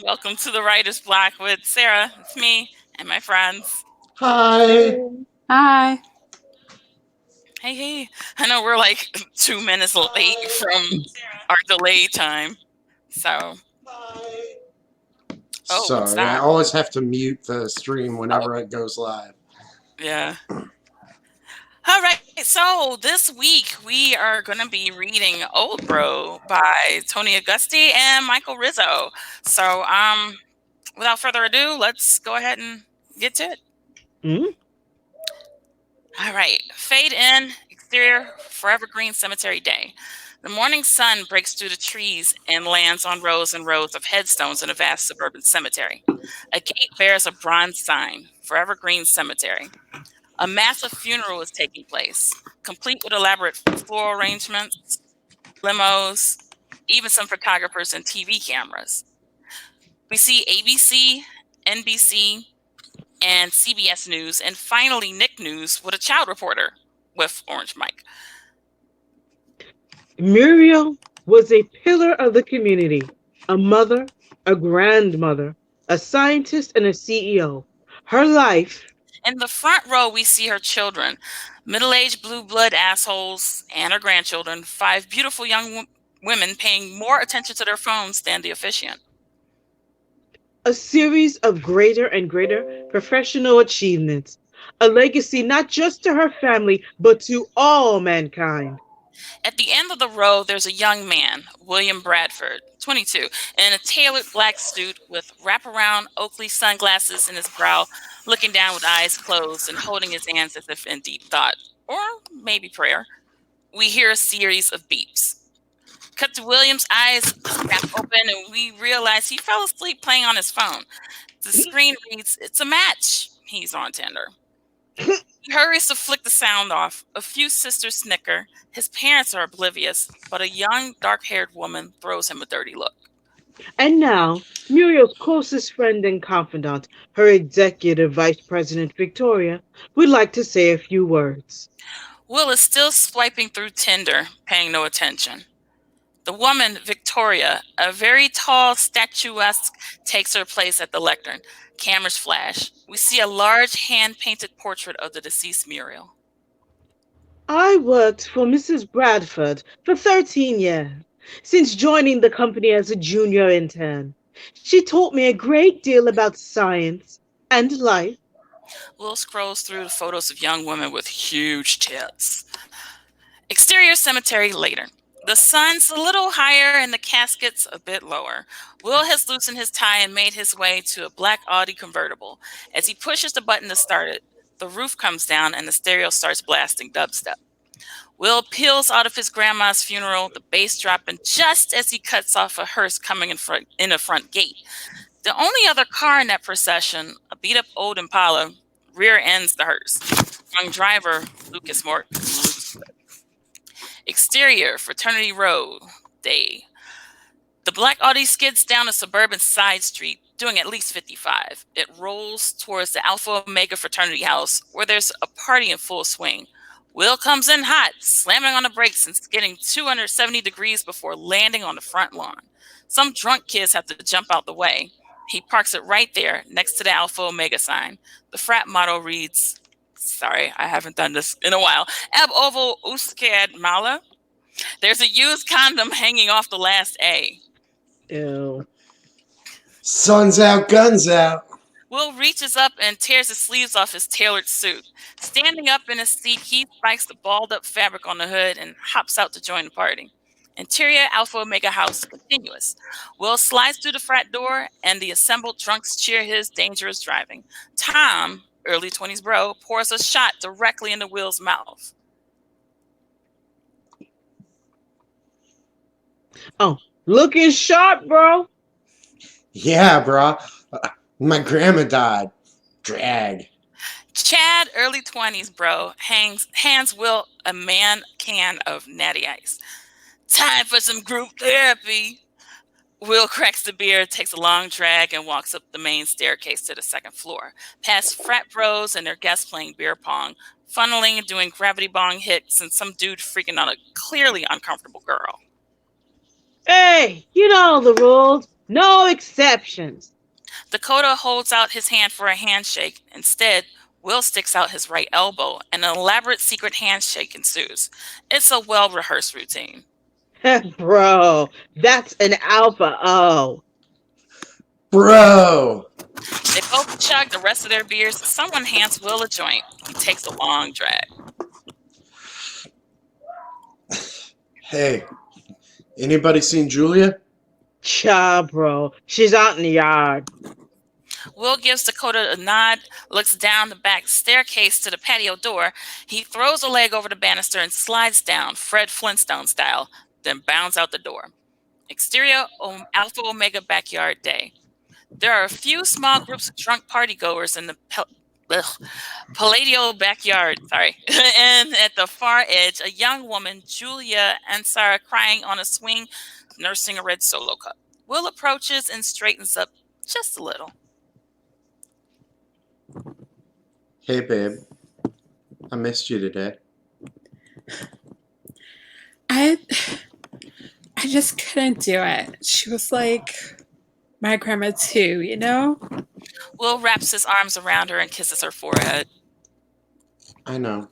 Welcome to the Writer's Block with Sarah. It's me and my friends. Hi. Hi. Hey. I know we're like 2 minutes late from our delay time. So, what's Sorry, I that? always have to mute the stream Oh, whenever it goes live. yeah. All right. So, this week we are going to be reading Oldbro by Tony Augusty and Michael Rizzo. So, without further ado, let's go ahead and get to it. Mm? All right. Fade in, exterior, Forever Green Cemetery Day. The morning sun breaks through the trees and lands on rows and rows of headstones in a vast suburban cemetery. A gate bears a bronze sign, Forever Green Cemetery. A massive funeral is taking place, complete with elaborate floral arrangements, limos, even some photographers and TV cameras. We see ABC, NBC, and CBS News, and finally Nick News with a child reporter with Orange Mike. Muriel was a pillar of the community, a mother, a grandmother, a scientist, and a CEO. Her life. In the front row, we see her children, middle-aged blue blood assholes, and her grandchildren, five beautiful young women paying more attention to their phones than the officiant. A series of greater and greater professional achievements, a legacy not just to her family, but to all mankind. At the end of the row, there's a young man, William Bradford, 22, in a tailored black suit with wraparound Oakley sunglasses in his brow, looking down with eyes closed and holding his hands as if in deep thought, or maybe prayer. We hear a series of beeps. Cut to William's eyes snap open, and we realize he fell asleep playing on his phone. The screen reads, "It's a match." He's on Tinder. He hurries to flick the sound off. A few sisters snicker. His parents are oblivious, but a young, dark-haired woman throws him a dirty look. And now, Muriel's closest friend and confidant, her executive vice president Victoria, would like to say a few words. Will is still swiping through Tinder, paying no attention. The woman, Victoria, a very tall, statuesque, takes her place at the lectern. Cameras flash. We see a large hand-painted portrait of the deceased Muriel. I worked for Mrs. Bradford for 13 years, since joining the company as a junior intern. She taught me a great deal about science and life. Will scrolls through the photos of young women with huge tits. Exterior cemetery later. The sun's a little higher and the casket's a bit lower. Will has loosened his tie and made his way to a black Audi convertible. As he pushes the button to start it, the roof comes down and the stereo starts blasting dubstep. Will peels out of his grandma's funeral, the bass dropping just as he cuts off a hearse coming in the front gate. The only other car in that procession, a beat-up old Impala, rear ends the hearse. Young driver, Lucas Morgan. Exterior, Fraternity Road, day. The black Audi skids down a suburban side street, doing at least 55. It rolls towards the Alpha Omega fraternity house, where there's a party in full swing. Will comes in hot, slamming on the brakes and skidding 270 degrees before landing on the front lawn. Some drunk kids have to jump out the way. He parks it right there, next to the Alpha Omega sign. The frat motto reads, sorry, I haven't done this in a while, Ab Ovo Uskad Mala. There's a used condom hanging off the last A. Ew. Sun's out, guns out. Will reaches up and tears the sleeves off his tailored suit. Standing up in his seat, he spikes the balled up fabric on the hood and hops out to join the party. Interior Alpha Omega house continuous. Will slides through the frat door and the assembled drunks cheer his dangerous driving. Tom, early 20s bro, pours a shot directly into Will's mouth. Oh, looking sharp, bro. Yeah, bro. My grandma died. Drag. Chad, early 20s bro, hands Will a man can of Natty Ice. Time for some group therapy. Will cracks the beer, takes a long drag, and walks up the main staircase to the second floor, past frat bros and their guests playing beer pong, funneling and doing gravity bong hits, and some dude freaking on a clearly uncomfortable girl. Hey, you know the rules. No exceptions. Dakota holds out his hand for a handshake. Instead, Will sticks out his right elbow, and an elaborate secret handshake ensues. It's a well rehearsed routine. Bro, that's an alpha O. Bro! They both chug the rest of their beers. Someone hands Will a joint. He takes a long drag. Hey, anybody seen Julia? Cha, bro. She's out in the yard. Will gives Dakota a nod, looks down the back staircase to the patio door. He throws a leg over the banister and slides down, Fred Flintstone style, then bounds out the door. Exterior Alpha Omega backyard day. There are a few small groups of drunk partygoers in the Palladio backyard. Sorry. And at the far edge, a young woman, Julia Ansara, crying on a swing, nursing a red solo cup. Will approaches and straightens up just a little. Hey, babe. I missed you today. I I just couldn't do it. She was like my grandma too, you know? Will wraps his arms around her and kisses her forehead. I know.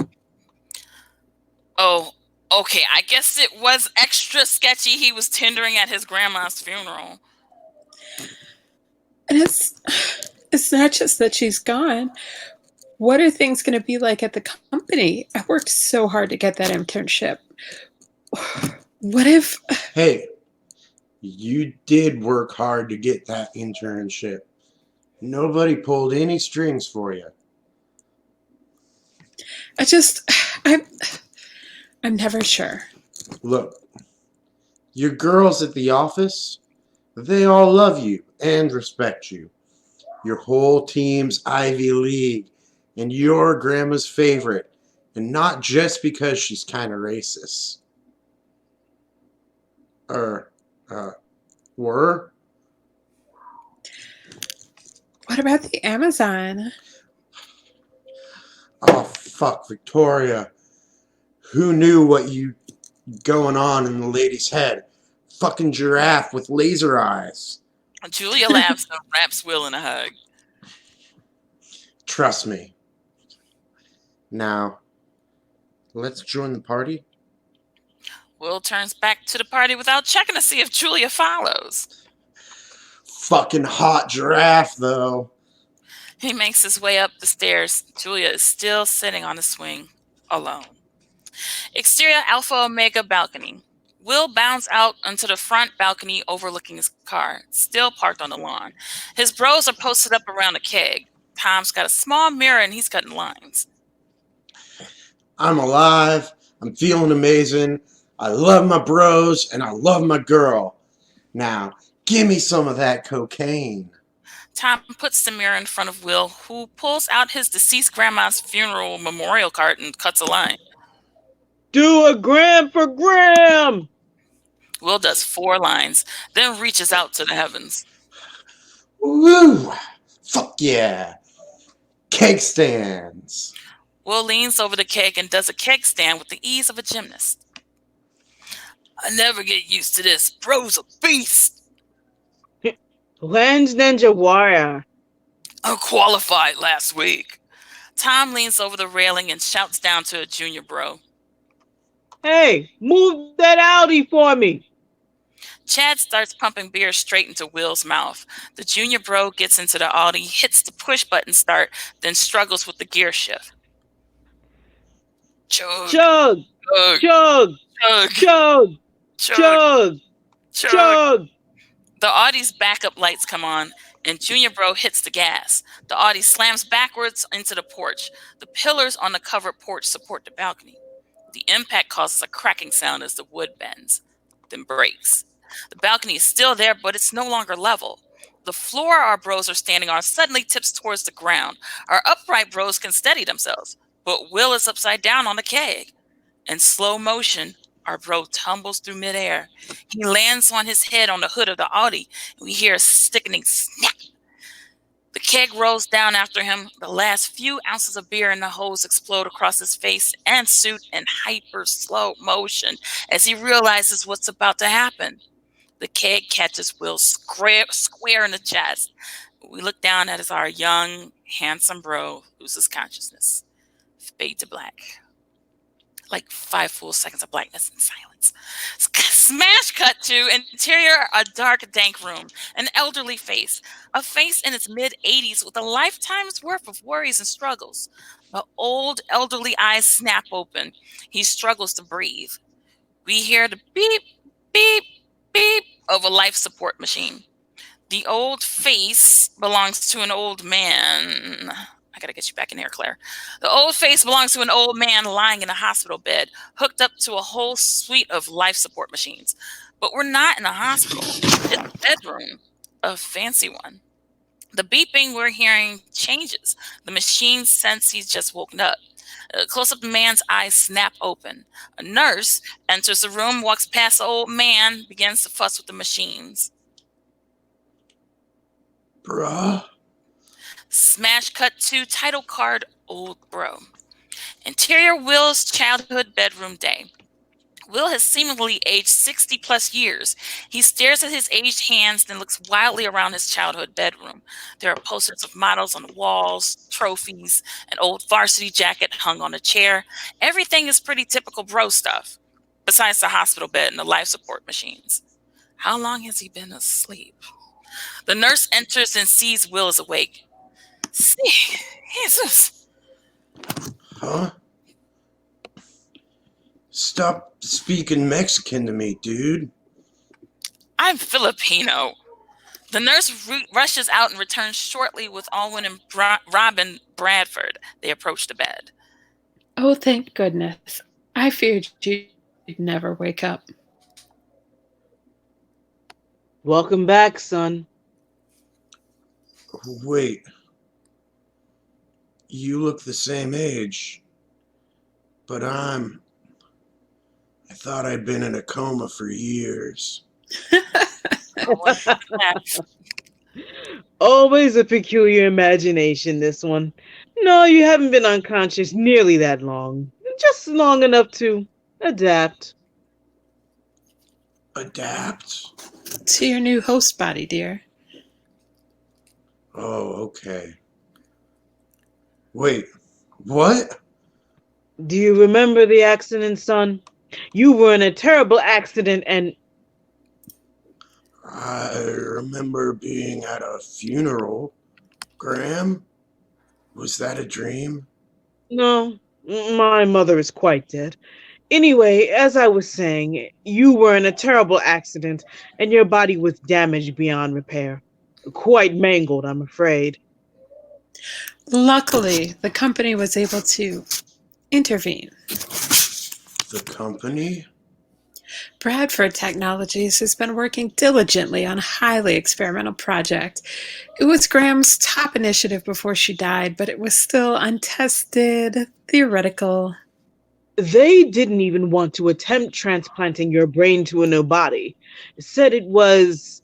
Oh, okay. I guess it was extra sketchy he was tendering at his grandma's funeral. And it's not just that she's gone. What are things going to be like at the company? I worked so hard to get that internship. What if Hey, you did work hard to get that internship. Nobody pulled any strings for you. I'm I'm never sure. Look, your girls at the office, they all love you and respect you. Your whole team's Ivy League, and your grandma's favorite, and not just because she's kind of racist. Or, were? What about the Amazon? Oh, fuck, Victoria. Who knew what you going on in the lady's head? Fucking giraffe with laser eyes. Julia laughs and wraps Will in a hug. Trust me. Now, let's join the party. Will turns back to the party without checking to see if Julia follows. Fucking hot giraffe, though. He makes his way up the stairs. Julia is still sitting on the swing, alone. Exterior Alpha Omega balcony. Will bounds out onto the front balcony overlooking his car, still parked on the lawn. His bros are posted up around a keg. Tom's got a small mirror and he's cutting lines. I'm alive. I'm feeling amazing. I love my bros and I love my girl. Now, give me some of that cocaine. Tom puts the mirror in front of Will, who pulls out his deceased grandma's funeral memorial card and cuts a line. Do a gram for Graham. Will does 4 lines, then reaches out to the heavens. Woo! Fuck yeah! Keg stands. Will leans over the keg and does a keg stand with the ease of a gymnast. I never get used to this. Bro's a beast. Lens Ninja Warrior. Unqualified last week. Tom leans over the railing and shouts down to a junior bro. Hey, move that Audi for me. Chad starts pumping beer straight into Will's mouth. The junior bro gets into the Audi, hits the push button start, then struggles with the gear shift. Chug, Chug, chug, chug, chug, chug, chug, chug, chug. The Audi's backup lights come on, and Junior Bro hits the gas. The Audi slams backwards into the porch. The pillars on the covered porch support the balcony. The impact causes a cracking sound as the wood bends, then breaks. The balcony is still there, but it's no longer level. The floor our bros are standing on suddenly tips towards the ground. Our upright bros can steady themselves, but Will is upside down on the keg. In slow motion, our bro tumbles through midair. He lands on his head on the hood of the Audi, and we hear a sickening snap. The keg rolls down after him. The last few ounces of beer in the hose explode across his face and suit in hyper slow motion as he realizes what's about to happen. The keg catches Will square in the chest. We look down at our young, handsome bro loses consciousness. Fade to black. Like 5 full seconds of blackness and silence. Smash cut to interior a dark, dank room. An elderly face. A face in its mid-80s with a lifetime's worth of worries and struggles. The old, elderly eyes snap open. He struggles to breathe. We hear the beep, beep, beep of a life support machine. The old face belongs to an old man. I gotta get you back in here, Claire. The old face belongs to an old man lying in a hospital bed, hooked up to a whole suite of life support machines. But we're not in a hospital. It's a bedroom, a fancy one. The beeping we're hearing changes. The machine sense he's just woken up. Close up, the man's eyes snap open. A nurse enters the room, walks past the old man, begins to fuss with the machines. Bruh. Smash cut to title card Oldbro. Interior Will's childhood bedroom day. Will has seemingly aged 60 plus years. He stares at his aged hands, then looks wildly around his childhood bedroom. There are posters of models on the walls, trophies, an old varsity jacket hung on a chair. Everything is pretty typical bro stuff, besides the hospital bed and the life support machines. How long has he been asleep? The nurse enters and sees Will is awake. See, Jesus. Huh? Stop speaking Mexican to me, dude. I'm Filipino. The nurse rushes out and returns shortly with Alwyn and Robin Bradford. They approach the bed. Oh, thank goodness. I feared you'd never wake up. Welcome back, son. Wait. You look the same age. But I thought I'd been in a coma for years. Always a peculiar imagination, this one. No, you haven't been unconscious nearly that long. Just long enough to adapt. Adapt? To your new host body, dear. Oh, okay. Wait, what? Do you remember the accident, son? You were in a terrible accident and... I remember being at a funeral. Graham? Was that a dream? No, my mother is quite dead. Anyway, as I was saying, you were in a terrible accident and your body was damaged beyond repair. Quite mangled, I'm afraid. Luckily, the company was able to intervene. The company? Bradford Technologies has been working diligently on a highly experimental project. It was Graham's top initiative before she died, but it was still untested, theoretical. They didn't even want to attempt transplanting your brain to a new body. Said it was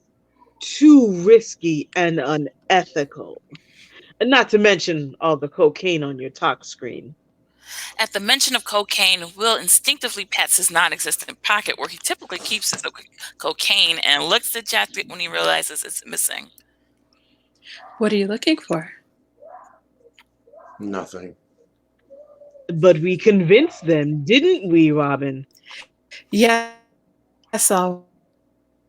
too risky and unethical. Not to mention all the cocaine on your talk screen. At the mention of cocaine, Will instinctively pats his non-existent pocket where he typically keeps his cocaine and looks dejected when he realizes it's missing. What are you looking for? Nothing. But we convinced them, didn't we, Robin? Yes, all.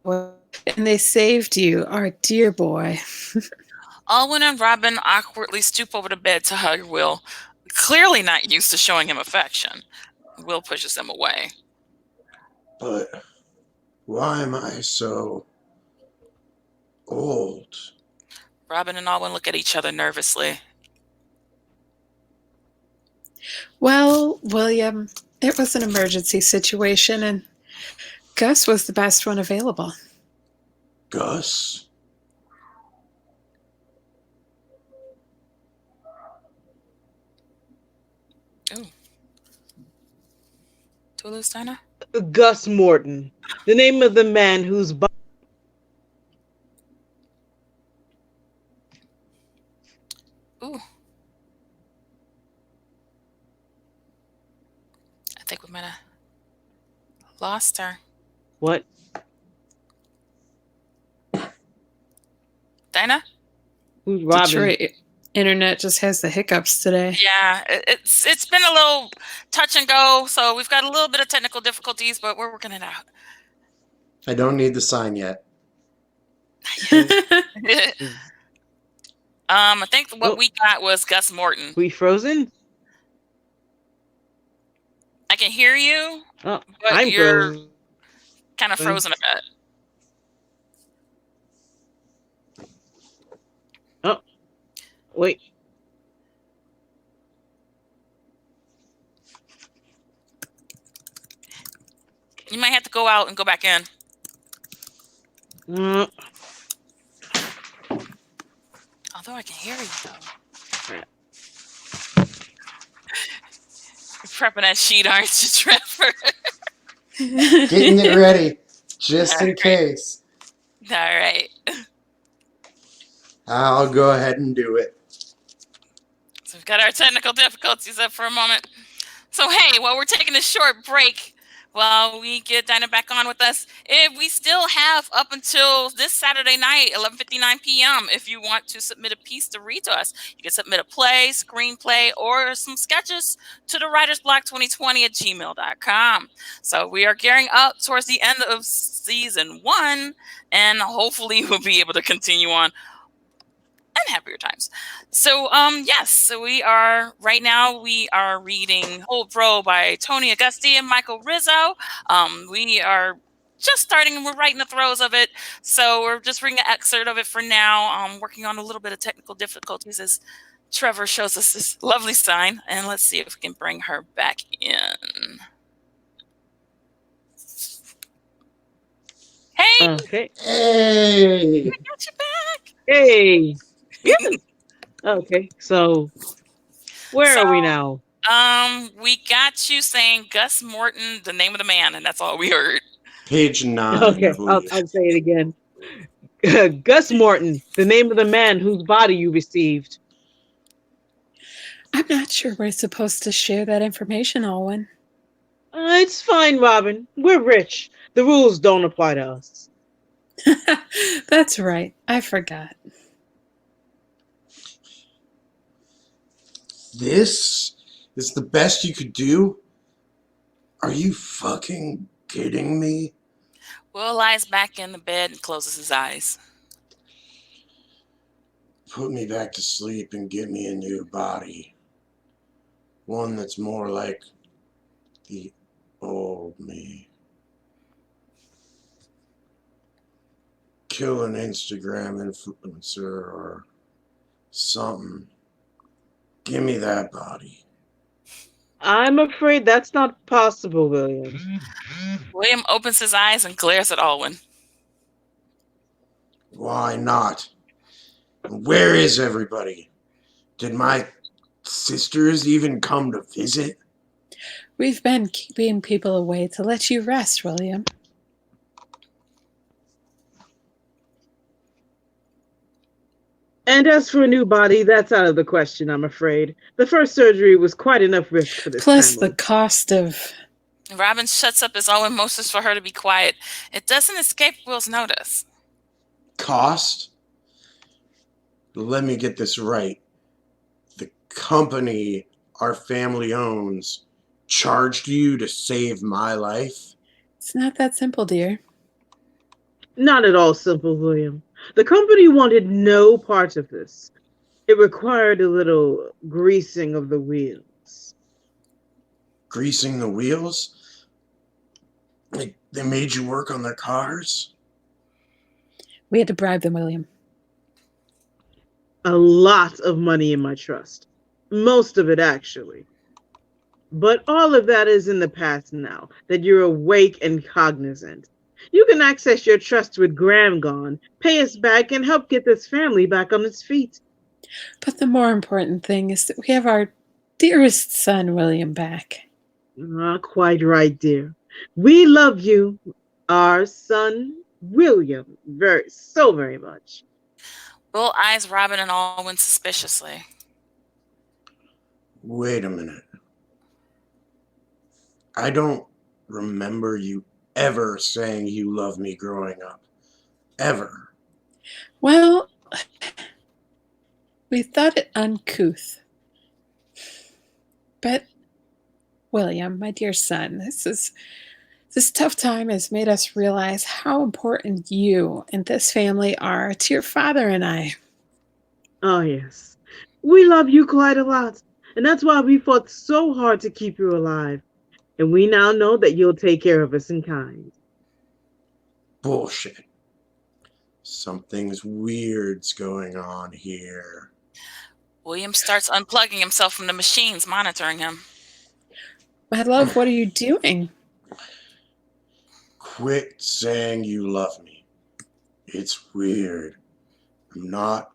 And they saved you, our dear boy. Alwyn and Robin awkwardly stoop over the bed to hug Will, clearly not used to showing him affection. Will pushes them away. But why am I so old? Robin and Alwyn look at each other nervously. Well, William, it was an emergency situation, and Gus was the best one available. Gus? Ooh. Tulu's Diner? Gus Morton, the name of the man whose body... Ooh. I think we might have lost her. What? Dinah? Who's Robin? Detroit internet just has the hiccups today. Yeah, it's been a little touch and go, so we've got a little bit of technical difficulties, but we're working it out. I don't need the sign yet. I think what we got was Gus Morton. We frozen? I can hear you, Oh, but I'm you're frozen. kind of frozen a bit. Oh, wait. You might have to go out and go back in. Although I can hear you, though. You're prepping that sheet, aren't you, Trevor? Getting it ready, just in case. All right. I'll go ahead and do it. So we've got our technical difficulties up for a moment. So, hey, while we're taking a short break, while we get Dinah back on with us, if we still have up until this Saturday night, 11:59 p.m., if you want to submit a piece to read to us. You can submit a play, screenplay, or some sketches to the writersblock2020@gmail.com. So we are gearing up towards the end of season 1, and hopefully we'll be able to continue on and happier times. So, yes, so right now we are reading Oldbro by Tony Augusty and Michael Rizzo. We are just starting and we're right in the throes of it. So we're just reading an excerpt of it for now. Working on a little bit of technical difficulties as Trevor shows us this lovely sign. And let's see if we can bring her back in. Hey! Okay. Hey! I got you back! Hey! Okay, so where are we now? We got you saying Gus Morton, the name of the man, and that's all we heard. Page 9. Okay, I'll say it again. Gus Morton, the name of the man whose body you received. I'm not sure we're supposed to share that information, Alwyn. It's fine, Robin. We're rich. The rules don't apply to us. That's right. I forgot. This is the best you could do? Are you fucking kidding me? Will lies back in the bed and closes his eyes. Put me back to sleep and give me a new body. One that's more like the old me. Kill an Instagram influencer or something. Give me that body. I'm afraid that's not possible, William. William opens his eyes and glares at Alwyn. Why not? Where is everybody? Did my sisters even come to visit? We've been keeping people away to let you rest, William. And as for a new body, that's out of the question, I'm afraid. The first surgery was quite enough risk for this Plus family. the cost of... Robin shuts up as Alwyn motions for her to be quiet. It doesn't escape Will's notice. Cost? Let me get this right. The company our family owns charged you to save my life? It's not that simple, dear. Not at all simple, William. The company wanted no part of this. It required a little greasing of the wheels. Greasing the wheels? Like they made you work on their cars? We had to bribe them, William. A lot of money in my trust. Most of it, actually. But all of that is in the past now, that you're awake and cognizant. You can access your trust with Graham gone, pay us back, and help get this family back on its feet. But the more important thing is that we have our dearest son, William, back. Quite right, dear. We love you, our son, William, so very much. Will eyes Robin and Alwyn suspiciously. Wait a minute. I don't remember you ever saying you loved me growing up. Ever. Well, we thought it uncouth. But, William, my dear son, this tough time has made us realize how important you and this family are to your father and I. Oh, yes. We love you quite a lot. And that's why we fought so hard to keep you alive. And we now know that you'll take care of us in kind. Bullshit. Something's weird's going on here. William starts unplugging himself from the machines monitoring him. My love, what are you doing? Quit saying you love me. It's weird. I'm not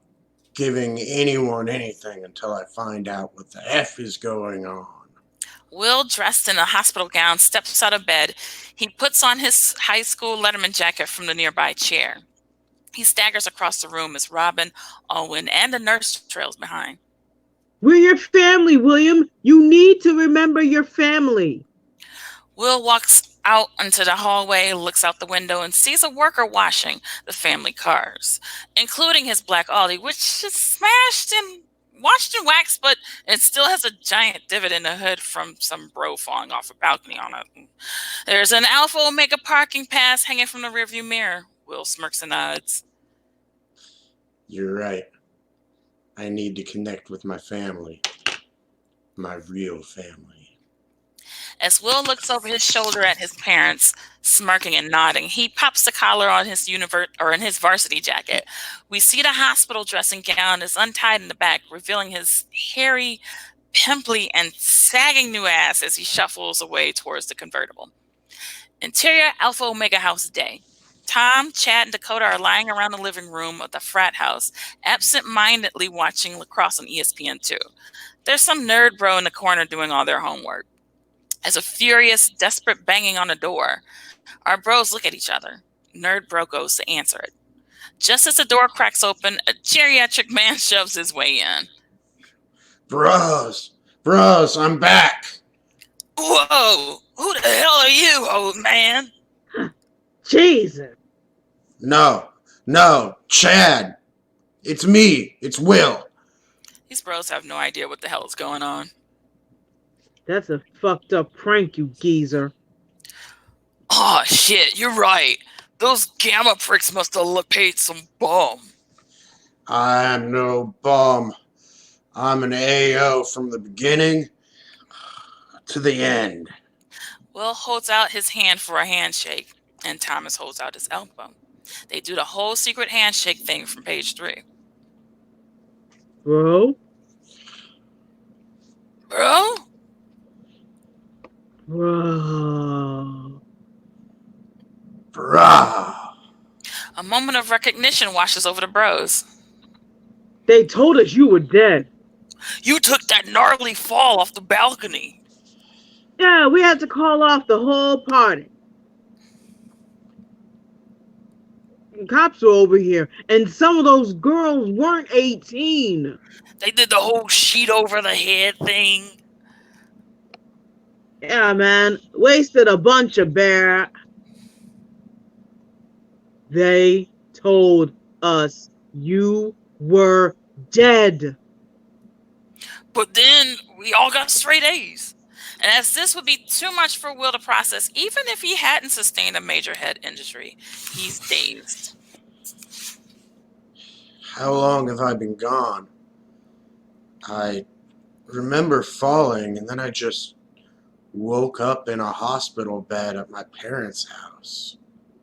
giving anyone anything until I find out what the F is going on. Will, dressed in a hospital gown, steps out of bed. He puts on his high school Letterman jacket from the nearby chair. He staggers across the room as Robin, Owen, and the nurse trails behind. We're your family, William. You need to remember your family. Will walks out into the hallway, looks out the window, and sees a worker washing the family cars, including his black Audi, which is smashed and washed and waxed, but it still has a giant divot in the hood from some bro falling off a balcony on it. There's an Alpha Omega parking pass hanging from the rearview mirror. Will smirks and nods. You're right. I need to connect with my family. My real family. As Will looks over his shoulder at his parents, smirking and nodding, he pops the collar on his his varsity jacket. We see the hospital dressing gown is untied in the back, revealing his hairy, pimply, and sagging new ass as he shuffles away towards the convertible. Interior Alpha Omega House day. Tom, Chad, and Dakota are lying around the living room of the frat house, absent-mindedly watching lacrosse on ESPN2. There's some nerd bro in the corner doing all their homework. As a furious, desperate banging on the door, our bros look at each other. Nerd bro goes to answer it. Just as the door cracks open, a geriatric man shoves his way in. Bros, I'm back. Whoa! Who the hell are you, old man? Jesus. No, Chad. It's me. It's Will. These bros have no idea what the hell is going on. That's a fucked up prank, you geezer. Oh, shit, you're right. Those gamma pricks must have paid some bum. I'm no bum. I'm an AO from the beginning to the end. Will holds out his hand for a handshake, and Thomas holds out his elbow. They do the whole secret handshake thing from page 3. Bro? Bro? Bro. Brah. A moment of recognition washes over the bros. They told us you were dead. You took that gnarly fall off the balcony. Yeah, we had to call off the whole party. And cops were over here, and some of those girls weren't 18. They did the whole sheet over the head thing. Yeah, man. Wasted a bunch of bear. They told us you were dead. But then we all got straight A's. And as this would be too much for Will to process, even if he hadn't sustained a major head injury, he's dazed. How long have I been gone? I remember falling, and then I just woke up in a hospital bed at my parents' house.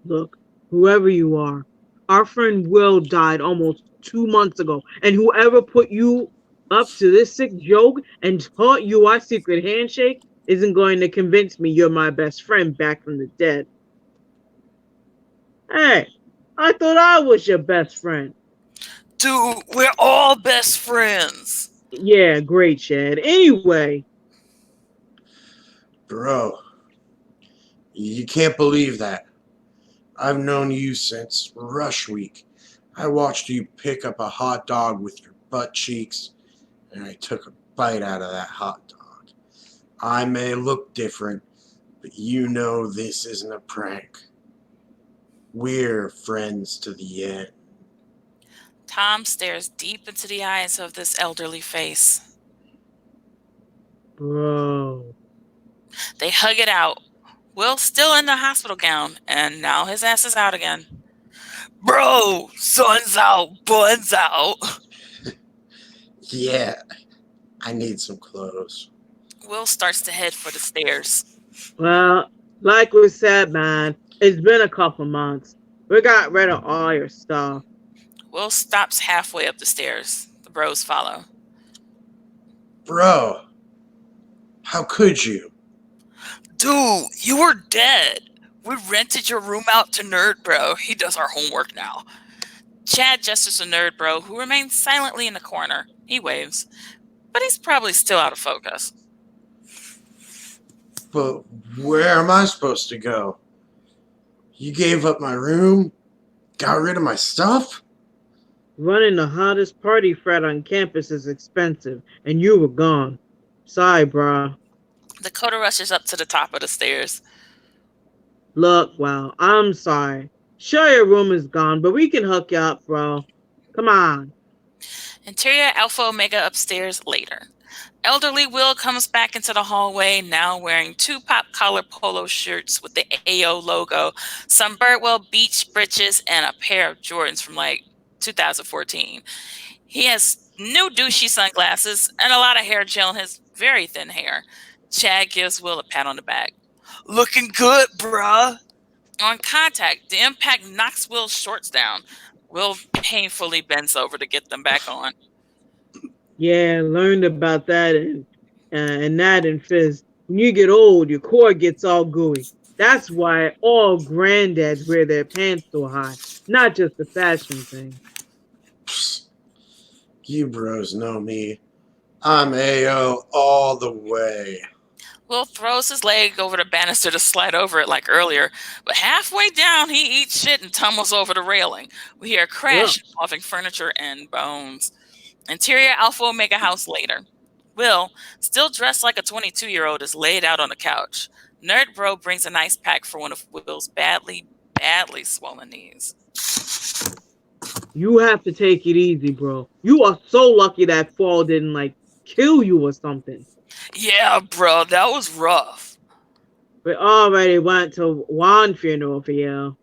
Look, whoever you are, our friend Will died almost 2 months ago, and whoever put you up to this sick joke and taught you our secret handshake isn't going to convince me you're my best friend back from the dead. Hey, I thought I was your best friend. Dude, we're all best friends. Yeah, great, Chad. Anyway. Bro, you can't believe that. I've known you since Rush Week. I watched you pick up a hot dog with your butt cheeks, and I took a bite out of that hot dog. I may look different, but you know this isn't a prank. We're friends to the end. Tom stares deep into the eyes of this elderly face. Bro. They hug it out. Will's still in the hospital gown, and now his ass is out again. Bro, sun's out, bun's out. Yeah, I need some clothes. Will starts to head for the stairs. Well, like we said, man, it's been a couple months. We got rid of all your stuff. Will stops halfway up the stairs. The bros follow. Bro, how could you? Dude, you were dead. We rented your room out to Nerd Bro. He does our homework now. Chad gestures to Nerd Bro, who remains silently in the corner. He waves, but he's probably still out of focus. But where am I supposed to go? You gave up my room? Got rid of my stuff? Running the hottest party frat on campus is expensive, and you were gone. Sorry, brah. Dakota rushes up to the top of the stairs. Look, well, I'm sorry. Sure, your room is gone, but we can hook you up, bro. Come on. Interior Alpha Omega upstairs later. Elderly Will comes back into the hallway, now wearing two pop collar polo shirts with the AO logo, some Birdwell Beach breeches, and a pair of Jordans from like 2014. He has new douchey sunglasses and a lot of hair gel in his very thin hair. Chad gives Will a pat on the back. Looking good, bruh. On contact, the impact knocks Will's shorts down. Will painfully bends over to get them back on. Yeah, learned about that and that in Fizz. When you get old, your core gets all gooey. That's why all granddads wear their pants so high, not just a fashion thing. Psst. You bros know me. I'm AO all the way. Will throws his leg over the banister to slide over it like earlier, but halfway down he eats shit and tumbles over the railing. We hear a crash involving furniture and bones. Interior Alpha Omega house later. Will, still dressed like a 22-year-old, is laid out on the couch. Nerd Bro brings an ice pack for one of Will's badly, badly swollen knees. You have to take it easy, bro. You are so lucky that fall didn't like kill you or something. Yeah, bro, that was rough. We already went to one funeral for you.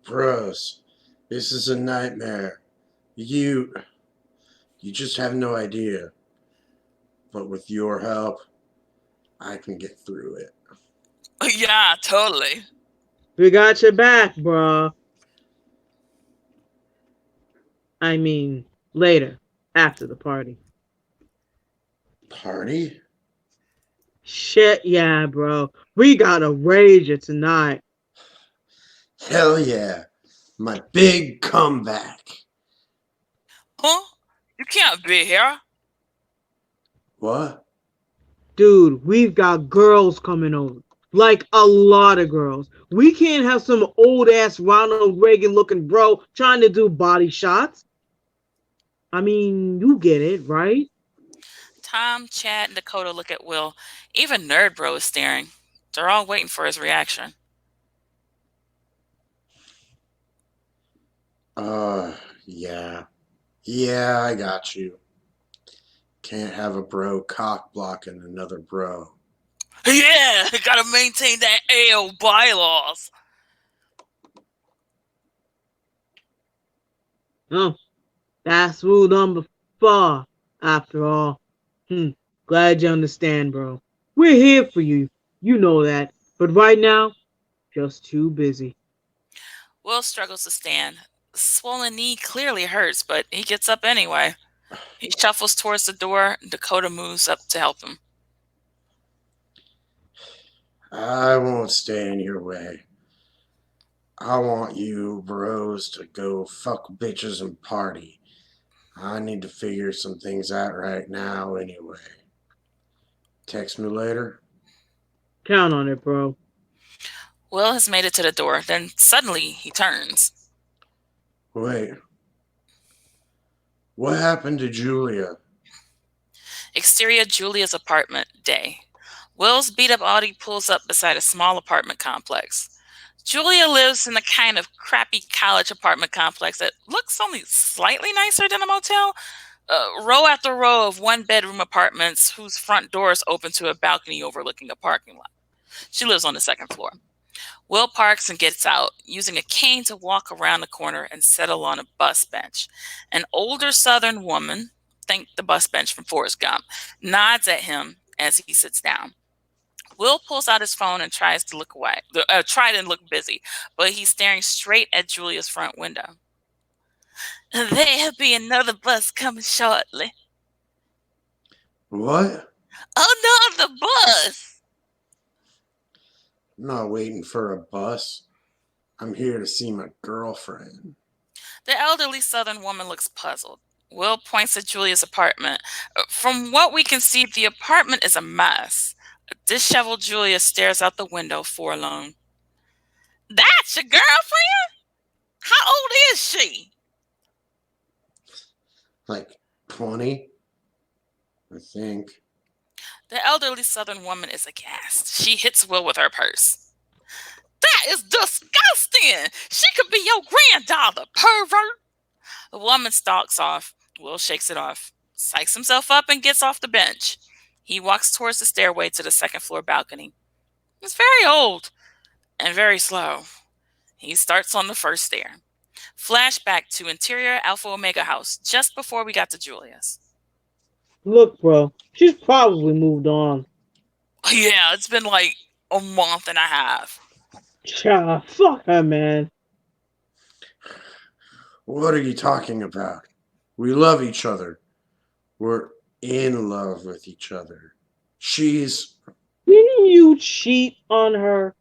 Bros, this is a nightmare. You just have no idea. But with your help, I can get through it. Yeah, totally. We got your back, bro. I mean, later, after the party. Party? Shit, yeah, bro. We got a rager tonight. Hell yeah. My big comeback. Huh? You can't be here. What? Dude, we've got girls coming over. Like a lot of girls. We can't have some old ass Ronald Reagan looking bro trying to do body shots. I mean, you get it, right? Tom, Chad, and Dakota look at Will. Even Nerd Bro is staring. They're all waiting for his reaction. Yeah. Yeah, I got you. Can't have a bro cock blocking another bro. Yeah, gotta maintain that AO bylaws. Oh, that's rule number 4, after all. Glad you understand, bro. We're here for you. You know that. But right now, just too busy. Will struggles to stand. The swollen knee clearly hurts, but he gets up anyway. He shuffles towards the door, and Dakota moves up to help him. I won't stay in your way. I want you bros to go fuck bitches and party. I need to figure some things out right now anyway. Text me later? Count on it, bro. Will has made it to the door, then suddenly he turns. Wait. What happened to Julia? Exterior Julia's apartment, day. Will's beat-up Audi pulls up beside a small apartment complex. Julia lives in the kind of crappy college apartment complex that looks only slightly nicer than a motel. Row after row of one-bedroom apartments whose front doors open to a balcony overlooking a parking lot. She lives on the second floor. Will parks and gets out, using a cane to walk around the corner and settle on a bus bench. An older Southern woman, think the bus bench from Forrest Gump, nods at him as he sits down. Will pulls out his phone and tries to look away, try to look busy, but he's staring straight at Julia's front window. There'll be another bus coming shortly. What? Another bus! I'm not waiting for a bus. I'm here to see my girlfriend. The elderly Southern woman looks puzzled. Will points at Julia's apartment. From what we can see, the apartment is a mess. A disheveled Julia stares out the window, forlorn. That's your girlfriend? How old is she? Like 20, I think. The elderly Southern woman is aghast. She hits Will with her purse. That is disgusting! She could be your granddaughter, pervert! The woman stalks off. Will shakes it off, psychs himself up, and gets off the bench. He walks towards the stairway to the second floor balcony. It's very old and very slow. He starts on the first stair. Flashback to interior Alpha Omega house just before we got to Julia's. Look, bro, she's probably moved on. Yeah, it's been like a month and a half. Cha, fuck her, man. What are you talking about? We love each other. We're in love with each other. She's... Didn't you cheat on her?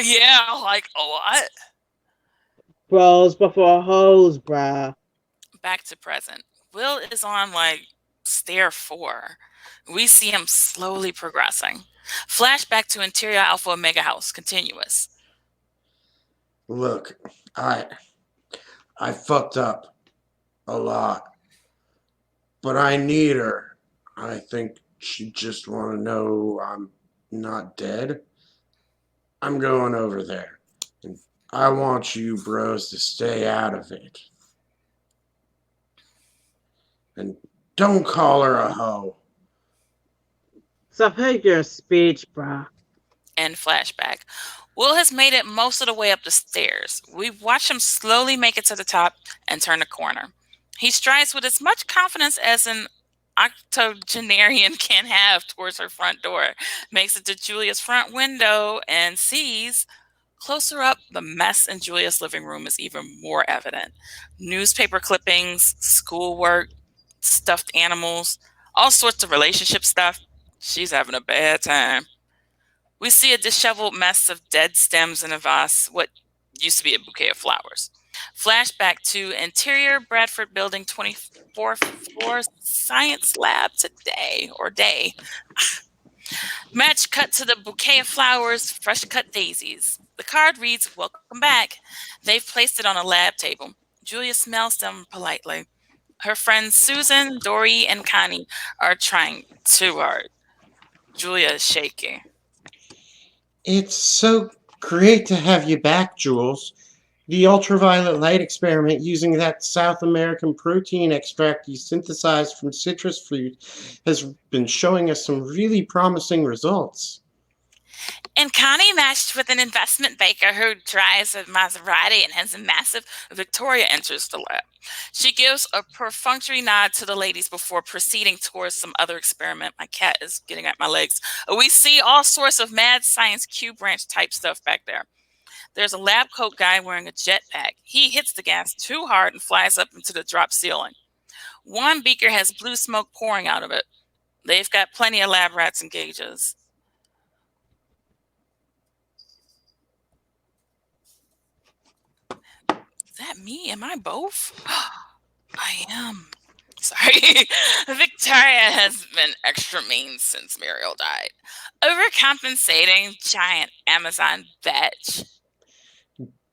Yeah, like what? Bros before hoes, bruh. Back to present. Will is on like stair 4. We see him slowly progressing. Flashback to interior Alpha Omega house, continuous. Look, I fucked up a lot. But I need her. I think she just want to know I'm not dead. I'm going over there. And I want you bros to stay out of it. And don't call her a hoe. So pick your speech, bruh. And flashback. Will has made it most of the way up the stairs. We watch him slowly make it to the top and turn the corner. He strides with as much confidence as an octogenarian can have towards her front door, makes it to Julia's front window, and sees, closer up, the mess in Julia's living room is even more evident. Newspaper clippings, schoolwork, stuffed animals, all sorts of relationship stuff. She's having a bad time. We see a disheveled mess of dead stems in a vase, what used to be a bouquet of flowers. Flashback to interior Bradford Building 24th floor science lab today, or day. Match cut to the bouquet of flowers, fresh cut daisies. The card reads, "Welcome back." They've placed it on a lab table. Julia smells them politely. Her friends Susan, Dory, and Connie are trying too hard. Julia is shaky. It's so great to have you back, Jules. The ultraviolet light experiment using that South American protein extract you synthesized from citrus fruit has been showing us some really promising results. And Connie matched with an investment banker who drives a Maserati and has a massive Victoria enters the lab. She gives a perfunctory nod to the ladies before proceeding towards some other experiment. My cat is getting at my legs. We see all sorts of mad science Q branch type stuff back there. There's a lab coat guy wearing a jetpack. He hits the gas too hard and flies up into the drop ceiling. One beaker has blue smoke pouring out of it. They've got plenty of lab rats and gauges. Is that me? Am I both? I am. Sorry. Victoria has been extra mean since Muriel died. Overcompensating giant Amazon bitch.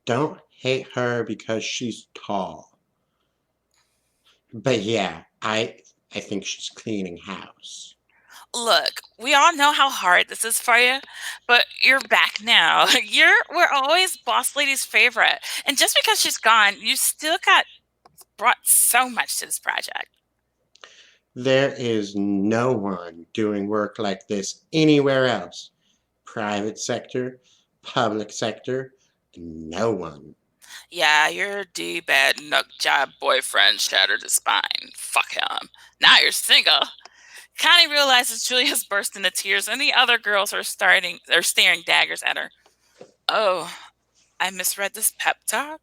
Don't hate her because she's tall. But yeah, I think she's cleaning house. Look, we all know how hard this is for you, but you're back now. We're always boss lady's favorite. And just because she's gone, you still got brought so much to this project. There is no one doing work like this anywhere else. Private sector, public sector, no one. Yeah, your D-bad nut job boyfriend shattered his spine. Fuck him. Now you're single. Connie realizes Julia's burst into tears and the other girls are staring daggers at her. Oh, I misread this pep talk?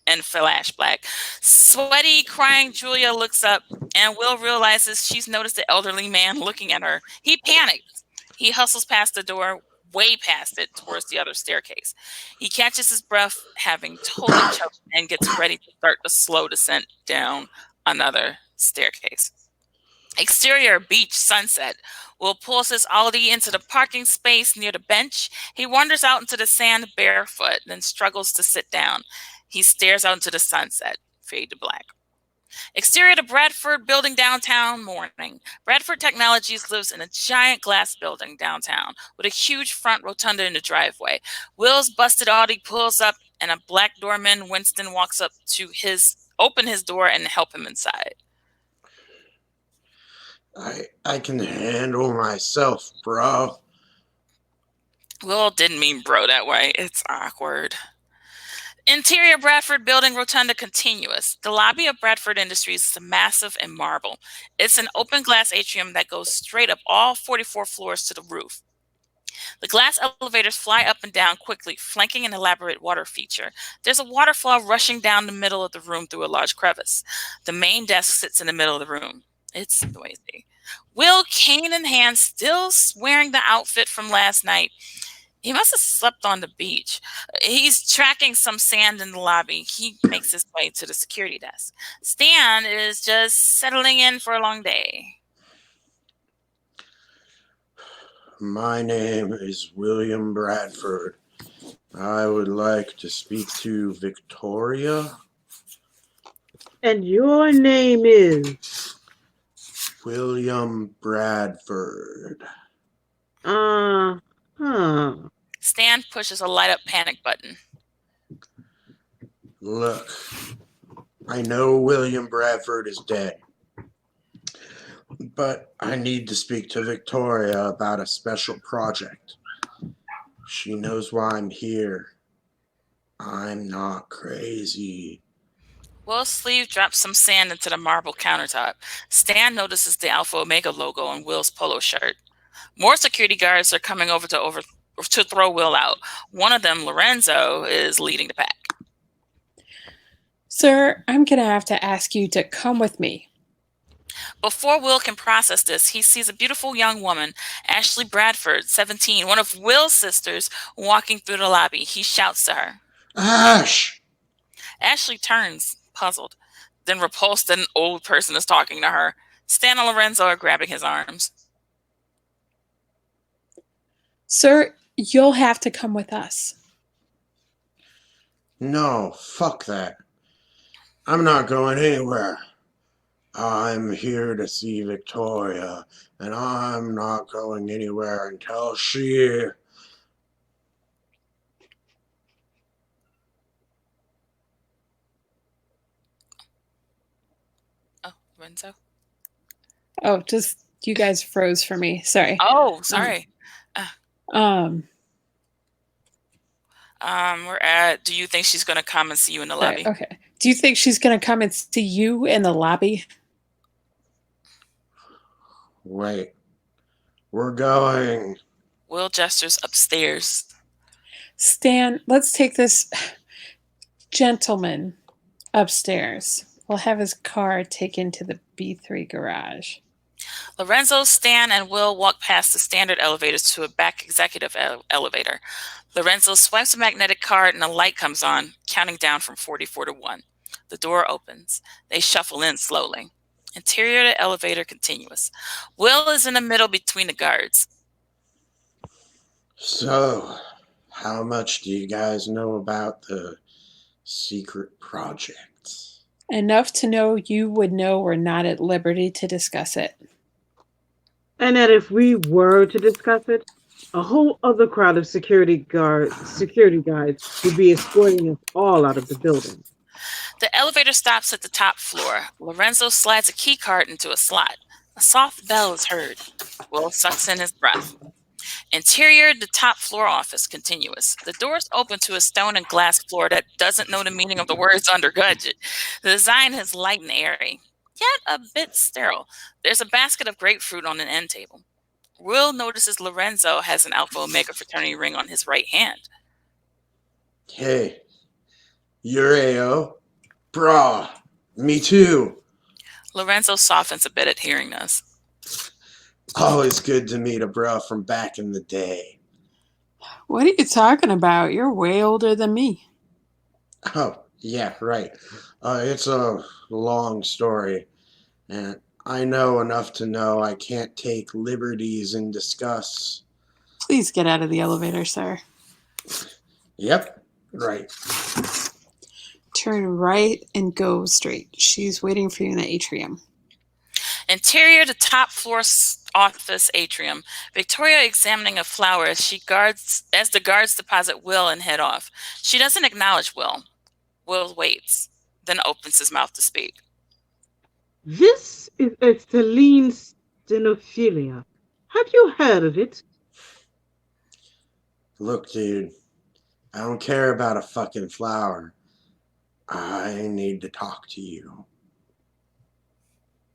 And flashback. Sweaty, crying Julia looks up, and Will realizes she's noticed the elderly man looking at her. He panics. He hustles past the door, way past it, towards the other staircase. He catches his breath, having totally choked, and gets ready to start the slow descent down another staircase. Exterior beach sunset. Will pulls his Audi into the parking space near the bench. He wanders out into the sand barefoot, then struggles to sit down. He stares out into the sunset. Fade to black. Exterior to Bradford building downtown morning. Bradford Technologies lives in a giant glass building downtown with a huge front rotunda in the driveway. Will's busted Audi pulls up and a black doorman, Winston, walks up to open his door and help him inside. I can handle myself, bro. Will didn't mean bro that way. It's awkward. Interior Bradford building rotunda continuous. The lobby of Bradford Industries is massive and marble. It's an open glass atrium that goes straight up all 44 floors to the roof. The glass elevators fly up and down quickly, flanking an elaborate water feature. There's a waterfall rushing down the middle of the room through a large crevice. The main desk sits in the middle of the room. It's noisy. Will, cane in hand, still wearing the outfit from last night. He must have slept on the beach. He's tracking some sand in the lobby. He makes his way to the security desk. Stan is just settling in for a long day. My name is William Bradford. I would like to speak to Victoria. And your name is? William Bradford. Uh-huh. Stan pushes a light up panic button. Look, I know William Bradford is dead, but I need to speak to Victoria about a special project. She knows why I'm here. I'm not crazy. Will's sleeve drops some sand into the marble countertop. Stan notices the Alpha Omega logo on Will's polo shirt. More security guards are coming over to throw Will out. One of them, Lorenzo, is leading the pack. Sir, I'm going to have to ask you to come with me. Before Will can process this, he sees a beautiful young woman, Ashley Bradford, 17, one of Will's sisters, walking through the lobby. He shouts to her. Ash! Ashley turns, puzzled, then repulsed that an old person is talking to her. Stan and Lorenzo are grabbing his arms. Sir, you'll have to come with us. No, fuck that. I'm not going anywhere. I'm here to see Victoria, and I'm not going anywhere until she... Oh, Lorenzo? Oh, just you guys froze for me. Sorry. Oh, sorry. We're at, do you think she's going to come and see you in the lobby? Okay. Do you think she's going to come and see you in the lobby? Wait. We're going. Will gestures upstairs. Stan, let's take this gentleman upstairs. We'll have his car taken to the B3 garage. Lorenzo, Stan, and Will walk past the standard elevators to a back executive elevator. Lorenzo swipes a magnetic card and a light comes on, counting down from 44 to 1. The door opens. They shuffle in slowly. Interior to elevator continuous. Will is in the middle between the guards. So, how much do you guys know about the secret project? Enough to know you would know we're not at liberty to discuss it. And that if we were to discuss it, a whole other crowd of security guys would be escorting us all out of the building. The elevator stops at the top floor. Lorenzo slides a key card into a slot. A soft bell is heard. Will sucks in his breath. Interior, the top floor office, continuous. The doors open to a stone and glass floor that doesn't know the meaning of the words undercut it. The design is light and airy, yet a bit sterile. There's a basket of grapefruit on an end table. Will notices Lorenzo has an Alpha Omega fraternity ring on his right hand. Hey, you're AO? Brah, me too. Lorenzo softens a bit at hearing this. Always good to meet a bruh from back in the day. What are you talking about? You're way older than me. Oh, yeah, right. It's a long story, and I know enough to know I can't take liberties and discuss. Please get out of the elevator, sir. Yep, right. Turn right and go straight. She's waiting for you in the atrium. Interior, the top floor office atrium. Victoria examining a flower as the guards deposit Will and head off. She doesn't acknowledge Will. Will waits, then opens his mouth to speak. This is a saline stenophilia. Have you heard of it? Look, dude, I don't care about a fucking flower. I need to talk to you.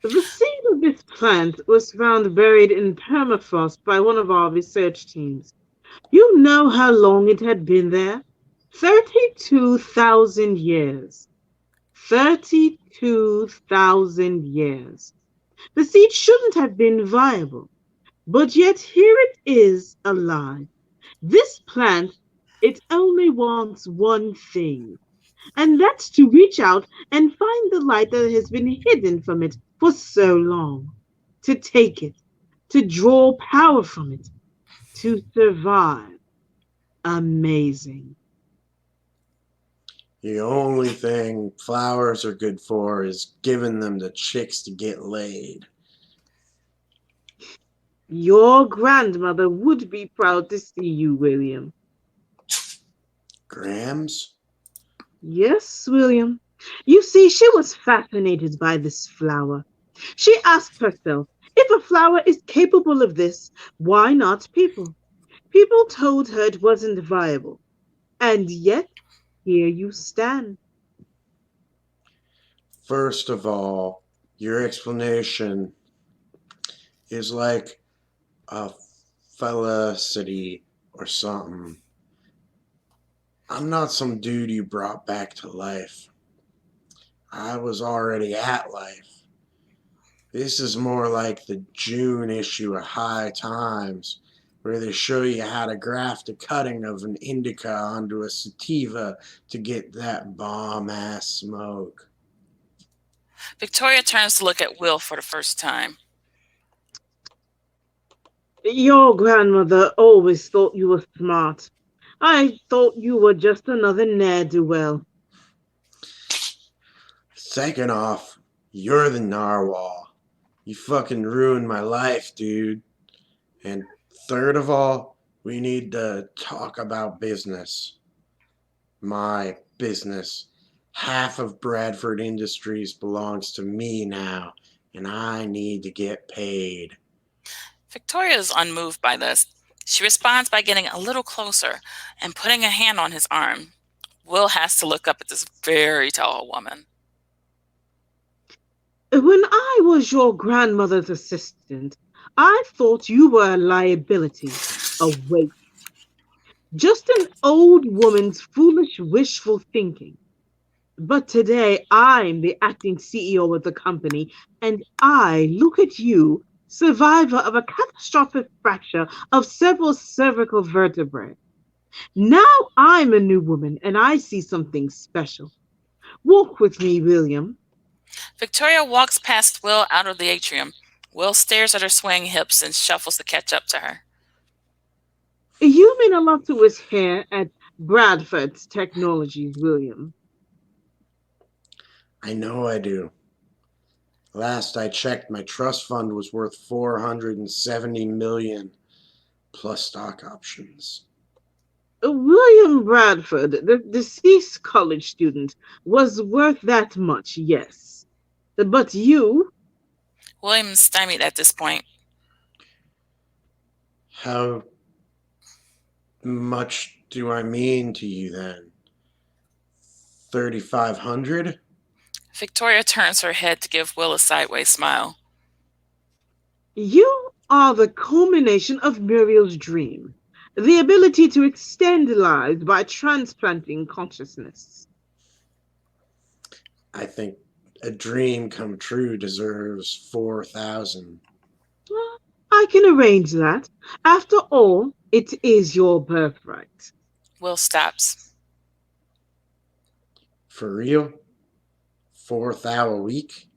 The seed of this plant was found buried in permafrost by one of our research teams. You know how long it had been there? 32,000 years. 32,000 years. The seed shouldn't have been viable, but yet here it is alive. This plant, it only wants one thing, and that's to reach out and find the light that has been hidden from it for so long, to take it, to draw power from it, to survive. Amazing. The only thing flowers are good for is giving them to chicks to get laid. Your grandmother would be proud to see you, William. Grams? Yes, William. You see, she was fascinated by this flower. She asked herself, if a flower is capable of this, why not people? People told her it wasn't viable. And yet, here you stand. First of all, your explanation is like a felicity or something. I'm not some dude you brought back to life. I was already at life. This is more like the June issue of High Times, where they show you how to graft a cutting of an indica onto a sativa to get that bomb-ass smoke. Victoria turns to look at Will for the first time. Your grandmother always thought you were smart. I thought you were just another ne'er-do-well. Second off, you're the narwhal. You fucking ruined my life, dude. And third of all, we need to talk about business. My business. Half of Bradford Industries belongs to me now, and I need to get paid. Victoria is unmoved by this. She responds by getting a little closer and putting a hand on his arm. Will has to look up at this very tall woman. When I was your grandmother's assistant, I thought you were a liability, a weight. Just an old woman's foolish wishful thinking. But today I'm the acting CEO of the company, and I look at you, survivor of a catastrophic fracture of several cervical vertebrae. Now I'm a new woman, and I see something special. Walk with me, William. Victoria walks past Will out of the atrium. Will stares at her swaying hips and shuffles to catch up to her. You mean a lot to us here at Bradford's Technologies, William. I know I do. Last I checked, my trust fund was worth 470 million plus stock options. William Bradford, the deceased college student, was worth that much, yes. But you, William is stymied at this point. How much do I mean to you then? 3,500? Victoria turns her head to give Will a sideways smile. you are the culmination of Muriel's dream, the ability to extend lives by transplanting consciousness. I think a dream come true deserves 4,000. I can arrange that. After all, it is your birthright. Will stops. For real? 4,000 a week?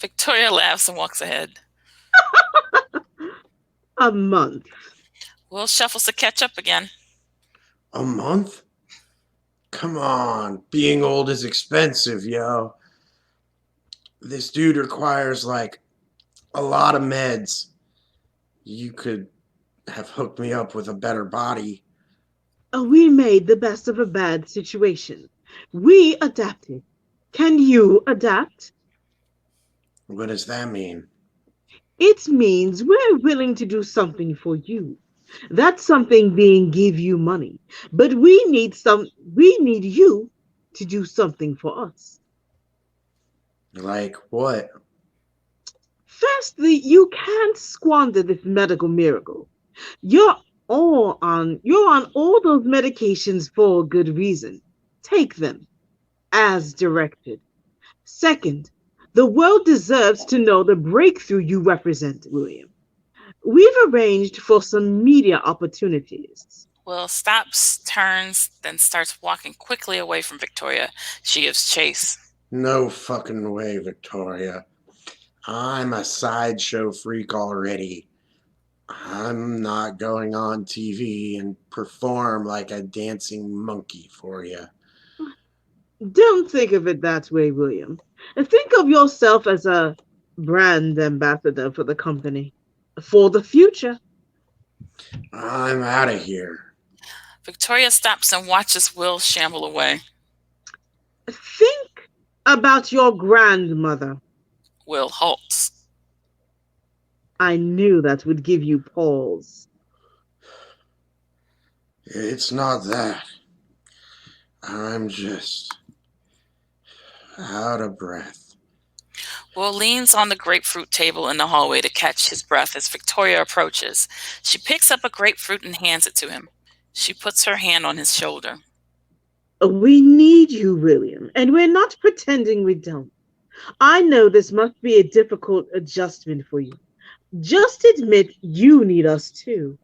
Victoria laughs and walks ahead. A month. Will shuffles to catch up again. A month? Come on, being old is expensive, yo. This dude requires like a lot of meds. You could have hooked me up with a better body. We made the best of a bad situation. We adapted. Can you adapt? What does that mean? It means we're willing to do something for you. That something being give you money. But we need you to do something for us. Like what? Firstly, you can't squander this medical miracle. You're you're on all those medications for a good reason. Take them as directed. Second, the world deserves to know the breakthrough you represent, William. We've arranged for some media opportunities. Will stops, turns, then starts walking quickly away from Victoria. She gives chase. No fucking way, Victoria. I'm a sideshow freak already. I'm not going on TV and perform like a dancing monkey for you. Don't think of it that way, William. And think of yourself as a brand ambassador for the company. For the future. I'm out of here. Victoria stops and watches Will shamble away. Think about your grandmother. Will halts. I knew that would give you pause. It's not that. I'm just out of breath. Will leans on the grapefruit table in the hallway to catch his breath as Victoria approaches. She picks up a grapefruit and hands it to him. She puts her hand on his shoulder. We need you, William, and we're not pretending we don't. I know this must be a difficult adjustment for you. Just admit you need us too.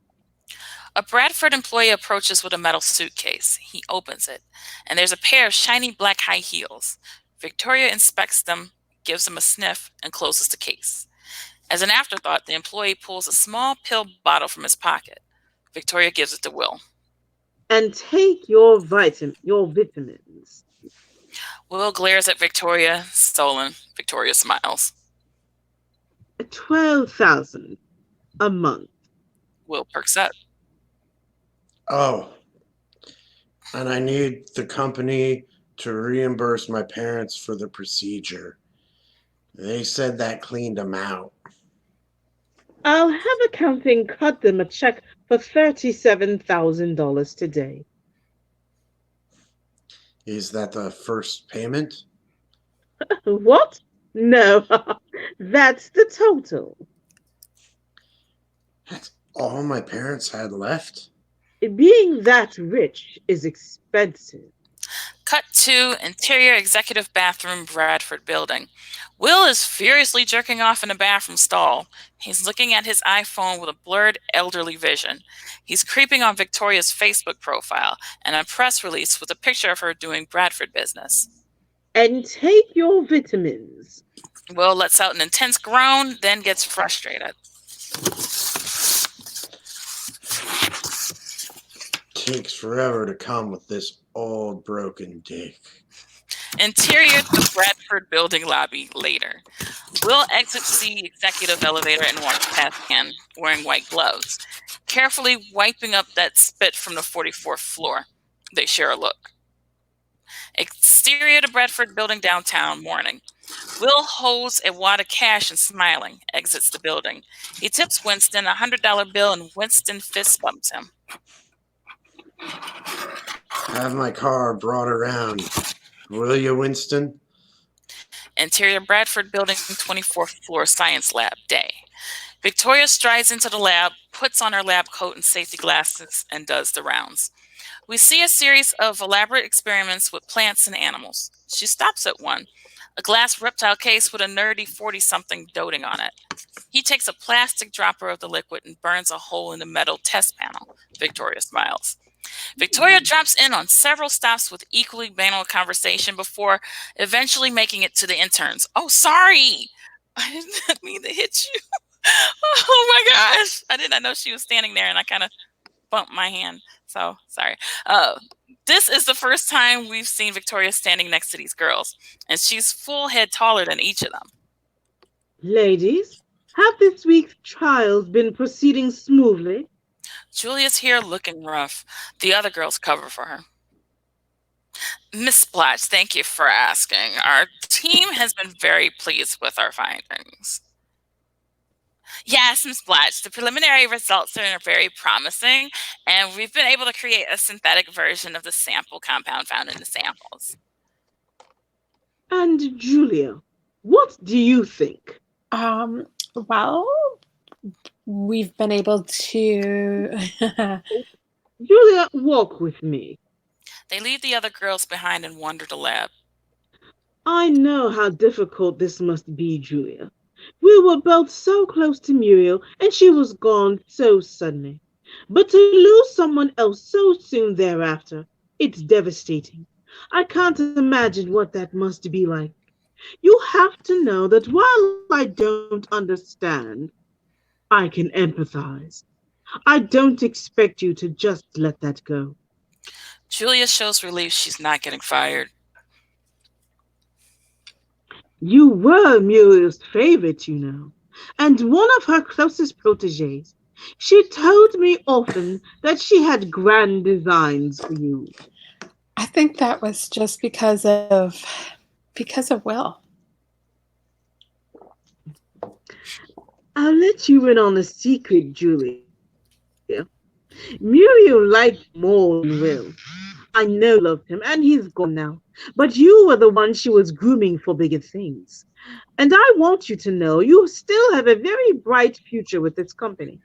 A Bradford employee approaches with a metal suitcase. He opens it, and there's a pair of shiny black high heels. Victoria inspects them, gives them a sniff, and closes the case. As an afterthought, the employee pulls a small pill bottle from his pocket. Victoria gives it to Will. And take your vitamins. Will glares at Victoria, stolen. Victoria smiles. 12,000 a month. Will perks up. Oh, and I need the company to reimburse my parents for the procedure. They said that cleaned them out. I'll have accounting cut them a check for $37,000 today. Is that the first payment? What? No, that's the total. That's all my parents had left? Being that rich is expensive. Cut to interior executive bathroom, Bradford building. Will is furiously jerking off in a bathroom stall. He's looking at his iPhone with a blurred elderly vision. He's creeping on Victoria's Facebook profile and a press release with a picture of her doing Bradford business. And take your vitamins. Will lets out an intense groan, then gets frustrated. Takes forever to come with this old broken dick. Interior the Bradford building lobby later. Will exits the executive elevator and walks past Anne, wearing white gloves, carefully wiping up that spit from the 44th floor. They share a look. Exterior the Bradford building downtown, morning. Will holds a wad of cash and smiling, exits the building. He tips Winston a $100 bill and Winston fist bumps him. Have my car brought around, will you, Winston? Interior Bradford building 24th floor science lab, day. Victoria strides into the lab, puts on her lab coat and safety glasses, and does the rounds. We see a series of elaborate experiments with plants and animals. She stops at one, a glass reptile case with a nerdy 40-something doting on it. He takes a plastic dropper of the liquid and burns a hole in the metal test panel. Victoria smiles. Victoria drops in on several stops with equally banal conversation before eventually making it to the interns. Oh, sorry! I didn't mean to hit you. Oh my gosh! I did not know she was standing there, and I kind of bumped my hand. So sorry. This is the first time we've seen Victoria standing next to these girls, and she's full head taller than each of them. Ladies, have this week's trials been proceeding smoothly? Julia's here looking rough. The other girls cover for her. Miss Blatch, thank you for asking. Our team has been very pleased with our findings. Yes, Miss Blatch, the preliminary results are very promising, and we've been able to create a synthetic version of the sample compound found in the samples. And Julia, what do you think? Well, we've been able to. Julia, walk with me. They leave the other girls behind and wander the lab. I know how difficult this must be, Julia. We were both so close to Muriel, and she was gone so suddenly. But to lose someone else so soon thereafter, it's devastating. I can't imagine what that must be like. You have to know that while I don't understand, I can empathize. I don't expect you to just let that go. Julia shows relief she's not getting fired. You were Muriel's favorite, you know, and one of her closest proteges. She told me often that she had grand designs for you. I think that was just because of Will. I'll let you in on a secret, Julia. Muriel liked more than Will. I know you loved him, and he's gone now. But you were the one she was grooming for bigger things. And I want you to know you still have a very bright future with this company.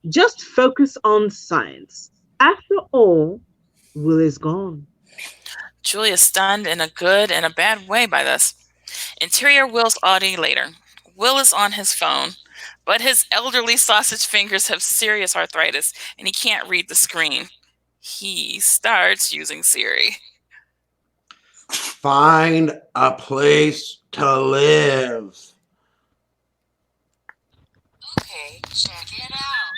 Just focus on science. After all, Will is gone. Julia's stunned in a good and a bad way by this. Interior Will's Audi later. Will is on his phone, but his elderly sausage fingers have serious arthritis and he can't read the screen. He starts using Siri. Find a place to live. Okay, check it out.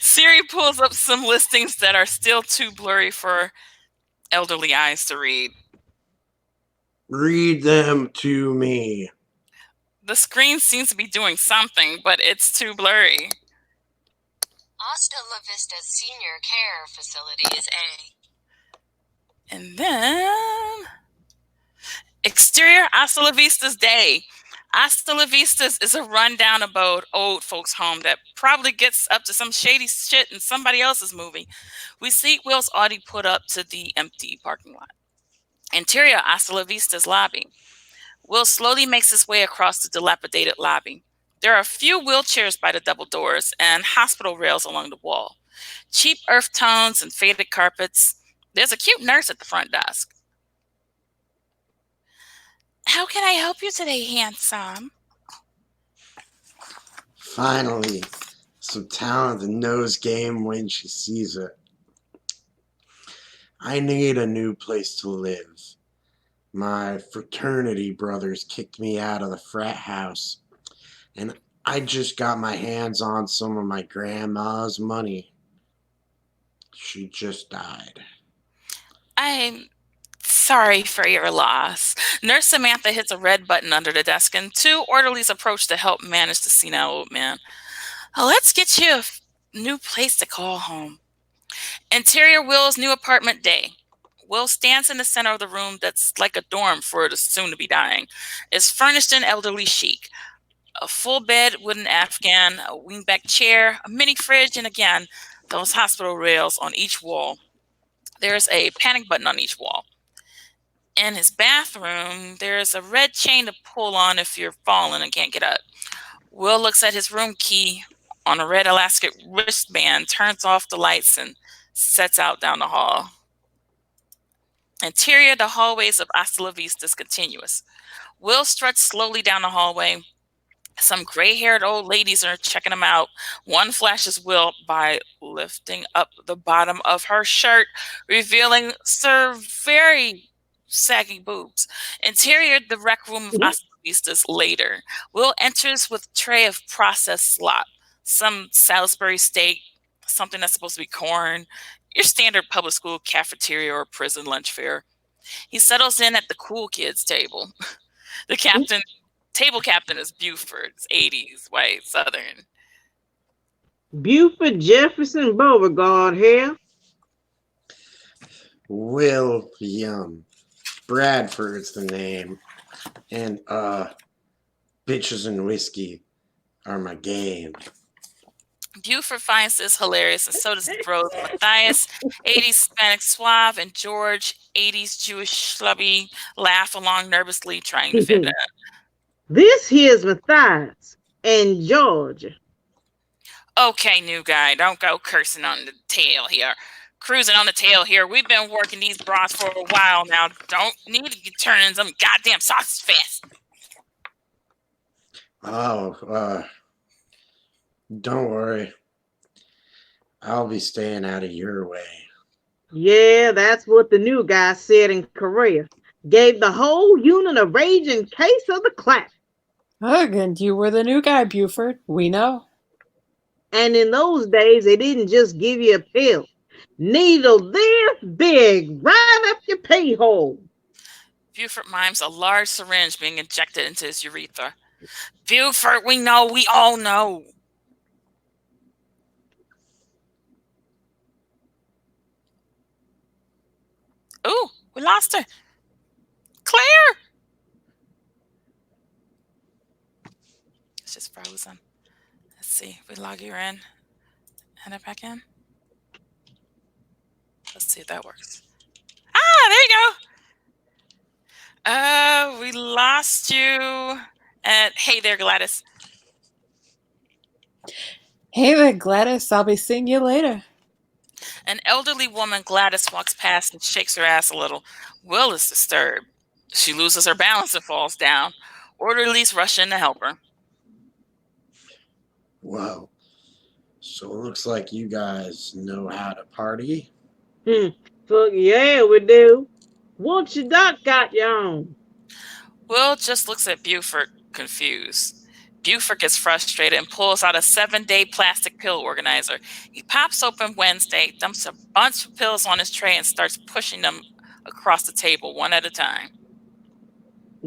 Siri pulls up some listings that are still too blurry for elderly eyes to read. Read them to me. The screen seems to be doing something, but it's too blurry. Hasta La Vista Senior Care Facilities A. And then exterior Hasta La Vista's day. Hasta La Vista's is a rundown abode, old folks' home that probably gets up to some shady shit in somebody else's movie. We see Will's Audi put up to the empty parking lot. Interior Hasta La Vista's lobby. Will slowly makes his way across the dilapidated lobby. There are a few wheelchairs by the double doors and hospital rails along the wall. Cheap earth tones and faded carpets. There's a cute nurse at the front desk. How can I help you today, handsome? Finally, some talent that knows game when she sees it. I need a new place to live. My fraternity brothers kicked me out of the frat house, and I just got my hands on some of my grandma's money. She just died. I'm Sorry for your loss. Nurse Samantha hits a red button under the desk, and two orderlies approach to help manage the senile old man. Let's get you a new place to call home. Interior Will's new apartment day. Will stands in the center of the room that's like a dorm for the soon-to-be dying. It's furnished in elderly chic. A full bed, wooden Afghan, a wingback chair, a mini fridge, and again, those hospital rails on each wall. There's a panic button on each wall. In his bathroom, there's a red chain to pull on if you're falling and can't get up. Will looks at his room key on a red elastic wristband, turns off the lights, and sets out down the hall. Interior, the hallways of Hasta La Vista is continuous. Will struts slowly down the hallway. Some gray-haired old ladies are checking him out. One flashes Will by lifting up the bottom of her shirt, revealing her very saggy boobs. Interior, the rec room of Hasta La Vista's later. Will enters with a tray of processed slop, some Salisbury steak, something that's supposed to be corn, your standard public school cafeteria or prison lunch fare. He settles in at the cool kids table. The table captain is Buford, 80s, white, southern. Buford Jefferson Beauregard here. William Bradford's the name. And, bitches and whiskey are my game. Buford finds this hilarious, and so does bros Matthias, 80s Hispanic suave, and George, 80s Jewish schlubby, laugh along nervously, trying to fit in. This here's Matthias and George. Okay, new guy, don't go cursing on the tail here. Cruising on the tail here. We've been working these bras for a while now. Don't need to get turning some goddamn sausage fast. Oh, don't worry. I'll be staying out of your way. Yeah, that's what the new guy said in Korea. Gave the whole unit a raging case of the clap. Ugh, and you were the new guy, Buford. We know. And in those days, they didn't just give you a pill. Needle this big, right up your pee hole. Buford mimes a large syringe being injected into his urethra. Buford, we know, we all know. Ooh, we lost her. Claire! It's just frozen. Let's see. We log her in. And it back in. Let's see if that works. Ah, there you go. We lost you. And hey there, Gladys. Hey there, Gladys. I'll be seeing you later. An elderly woman, Gladys, walks past and shakes her ass a little. Will is disturbed. She loses her balance and falls down. Orderlies rush in to help her. Wow. So it looks like you guys know how to party. Fuck yeah, we do. What your doc got you on? Will just looks at Buford, confused. Buford gets frustrated and pulls out a 7-day plastic pill organizer. He pops open Wednesday, dumps a bunch of pills on his tray, and starts pushing them across the table one at a time.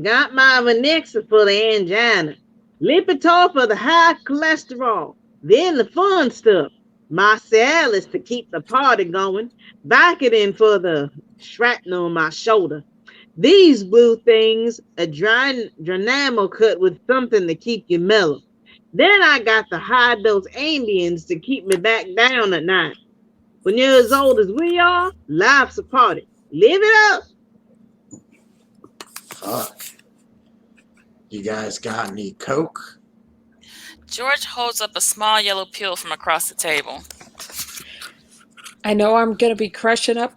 Got my Vanexa for the angina. Lipitor for the high cholesterol. Then the fun stuff. My Cialis to keep the party going. Vicodin for the shrapnel on my shoulder. These blue things, a Dynamo cut with something to keep you mellow. Then I got the high-dose Ambiens to keep me back down at night. When you're as old as we are, life's a party. Live it up. Fuck. You guys got any Coke? George holds up a small yellow pill from across the table. I know I'm going to be crushing up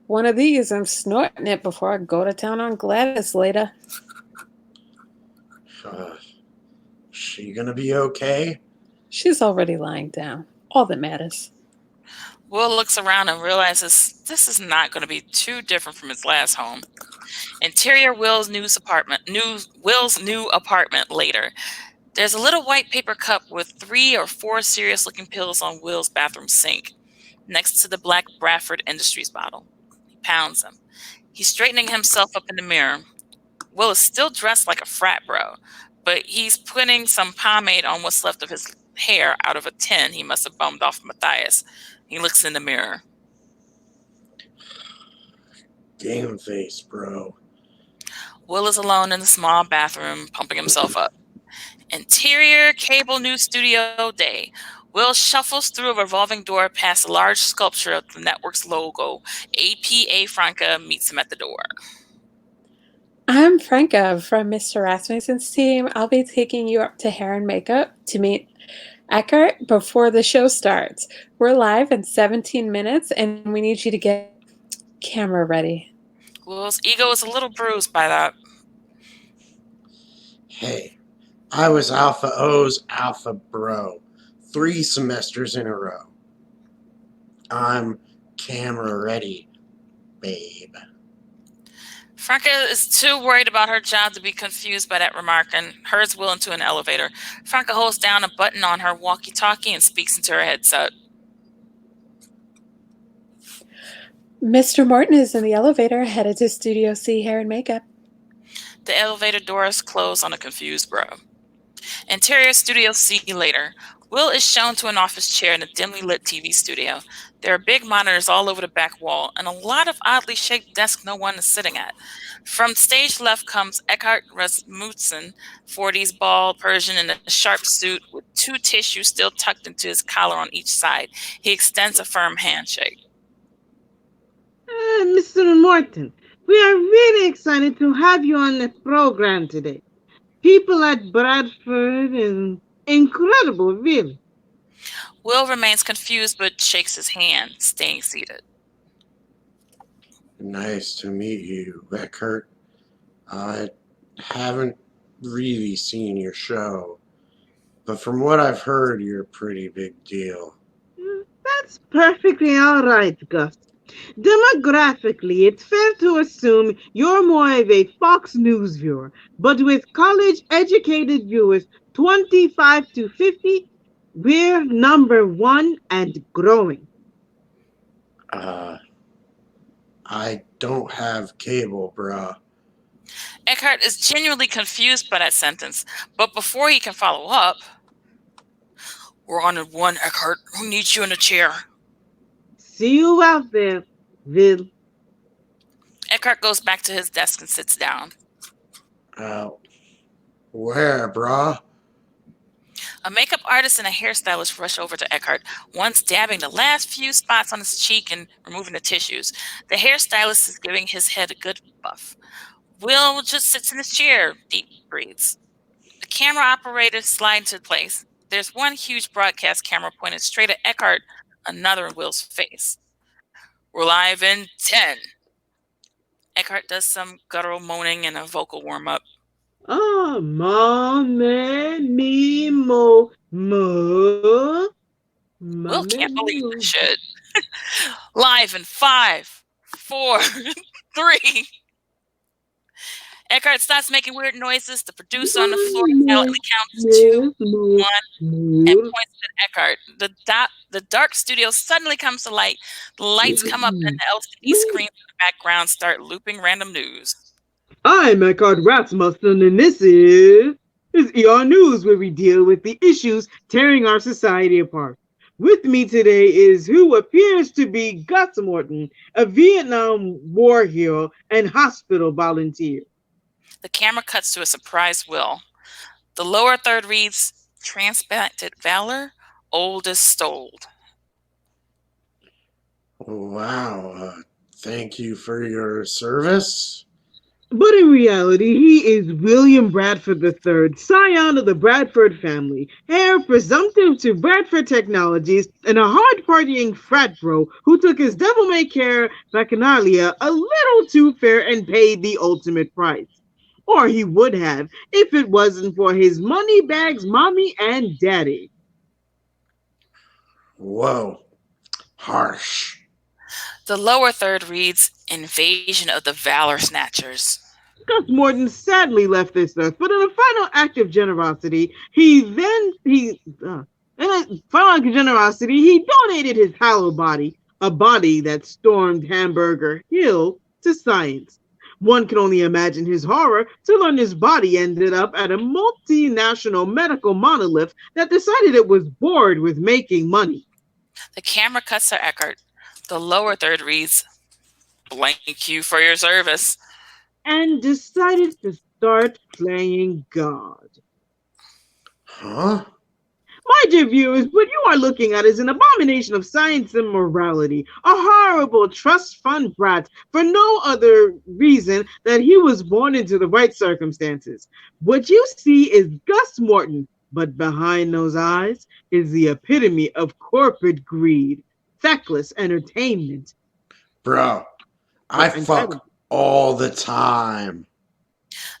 one of these. I'm snorting it before I go to town on Gladys later. She gonna be okay? She's already lying down. All that matters. Will looks around and realizes this is not going to be too different from his last home. Interior Will's new apartment later. There's a little white paper cup with 3 or 4 serious-looking pills on Will's bathroom sink, next to the black Bradford Industries bottle. He pounds him. He's straightening himself up in the mirror. Will is still dressed like a frat bro, but he's putting some pomade on what's left of his hair out of a tin he must have bummed off Matthias. He looks in the mirror. Game face, bro. Will is alone in the small bathroom, pumping himself up. Interior cable news studio day. Will shuffles through a revolving door past a large sculpture of the network's logo. APA Franca meets him at the door. I'm Franca from Mr. Rasmussen's team. I'll be taking you up to hair and makeup to meet Eckhart before the show starts. We're live in 17 minutes and we need you to get camera ready. Will's ego is a little bruised by that. Hey, I was Alpha O's Alpha Bro 3 semesters in a row. I'm camera ready, babe. Franca is too worried about her job to be confused by that remark and hurries Will into an elevator. Franca holds down a button on her walkie-talkie and speaks into her headset. Mr. Morton is in the elevator headed to Studio C hair and makeup. The elevator doors close on a confused bro. Interior Studio C later. Will is shown to an office chair in a dimly lit TV studio. There are big monitors all over the back wall and a lot of oddly shaped desks no one is sitting at. From stage left comes Eckhart Rasmussen, 40s bald Persian in a sharp suit with 2 tissues still tucked into his collar on each side. He extends a firm handshake. Mr. Morton, we are really excited to have you on the program today. People at Bradford is incredible, really. Will remains confused but shakes his hand, staying seated. Nice to meet you, Eckhart. I haven't really seen your show, but from what I've heard, you're a pretty big deal. That's perfectly all right, Gus. Demographically, it's fair to assume you're more of a Fox News viewer, but with college-educated viewers 25 to 50, we're number 1 and growing. I don't have cable, bruh. Eckhart is genuinely confused by that sentence, but before he can follow up, "We're on one, Eckhart. Who needs you in a chair?" See you out there, Vil. Eckhart goes back to his desk and sits down. Where, bruh? A makeup artist and a hairstylist rush over to Eckhart, once dabbing the last few spots on his cheek and removing the tissues. The hairstylist is giving his head a good buff. Will just sits in his chair, deep breathes. The camera operator slides into place. There's one huge broadcast camera pointed straight at Eckhart, another in Will's face. "We're live in 10. Eckhart does some guttural moaning and a vocal warm-up. Ah, mame, me, mo, mo. Will can't believe this shit. Live in 5, 4, 3. Eckhart stops making weird noises. The producer on the floor silently counts 2, 1, and points at Eckhart. The dark studio suddenly comes to light. The lights come up and the LCD screens in the background start looping random news. I'm Eckhart Rasmussen, and this is ER News, where we deal with the issues tearing our society apart. With me today is who appears to be Gus Morton, a Vietnam War hero and hospital volunteer. The camera cuts to a surprised Will. The lower third reads, "Transplanted Valor, old as Stold." Wow, thank you for your service. But in reality, he is William Bradford III, scion of the Bradford family, heir presumptive to Bradford Technologies, and a hard-partying frat bro who took his devil-may-care bacchanalia a little too fair and paid the ultimate price. Or he would have if it wasn't for his money bags, mommy and daddy. Whoa, harsh. The lower third reads, "Invasion of the Valor Snatchers." Gus Morton sadly left this earth, but in a final act of generosity, he donated his hallowed body, a body that stormed Hamburger Hill to science. One can only imagine his horror to learn his body ended up at a multinational medical monolith that decided it was bored with making money. The camera cuts to Eckhart. The lower third reads, "Blank you for your service." And decided to start playing God. Huh? My dear viewers, what you are looking at is an abomination of science and morality, a horrible trust fund brat for no other reason that he was born into the right circumstances. What you see is Gus Morton, but behind those eyes is the epitome of corporate greed, feckless entertainment. Bro, I fuck all the time.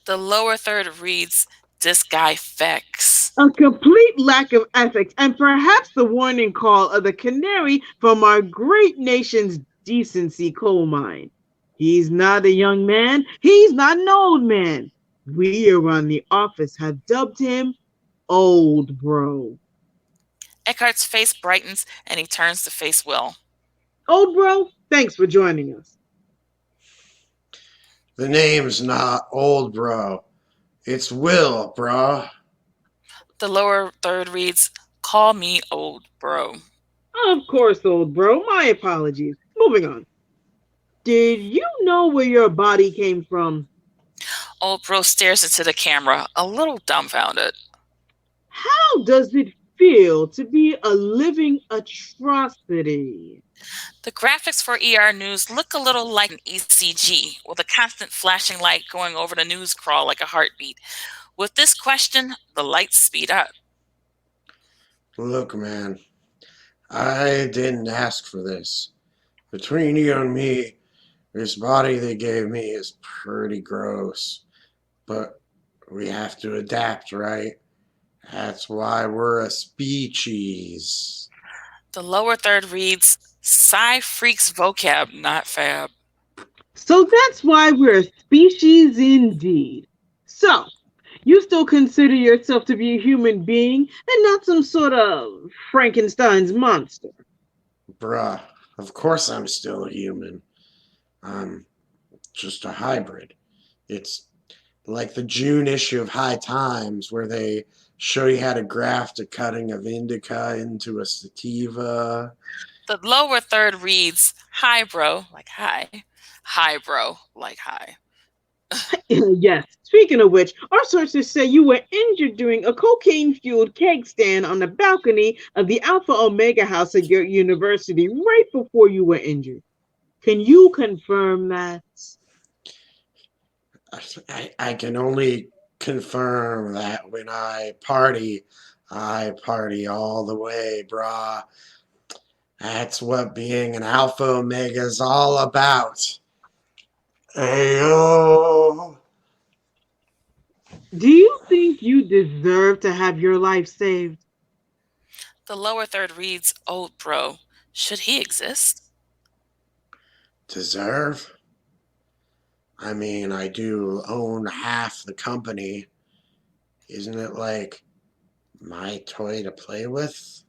The lower third reads, "This guy fecks." A complete lack of ethics, and perhaps the warning call of the canary from our great nation's decency coal mine. He's not a young man, he's not an old man. We around the office have dubbed him Oldbro. Eckhart's face brightens and he turns to face Will. Oldbro, thanks for joining us. The name's not Oldbro. It's Will, bro. The lower third reads, "Call me Oldbro." Of course, Oldbro, my apologies. Moving on. Did you know where your body came from? Oldbro stares into the camera, a little dumbfounded. How does it feel to be a living atrocity? The graphics for ER News look a little like an ECG, with a constant flashing light going over the news crawl like a heartbeat. With this question, the lights speed up. Look, man, I didn't ask for this. Between you and me, this body they gave me is pretty gross. But we have to adapt, right? That's why we're a species. The lower third reads, "Sci freaks vocab, not fab." So that's why we're a species indeed. So, you still consider yourself to be a human being and not some sort of Frankenstein's monster? Bruh, of course I'm still a human. I'm just a hybrid. It's like the June issue of High Times where they show you how to graft a cutting of indica into a sativa. The lower third reads, "Hi, bro," like hi. "Hi, bro," like hi. Yes. Speaking of which, our sources say you were injured during a cocaine-fueled keg stand on the balcony of the Alpha Omega House at your university right before you were injured. Can you confirm that? I can only confirm that when I party all the way, brah. That's what being an Alpha Omega is all about. Ayo. Do you think you deserve to have your life saved? The lower third reads, "Old bro. Should he exist?" Deserve? I mean, I do own half the company. Isn't it like my toy to play with?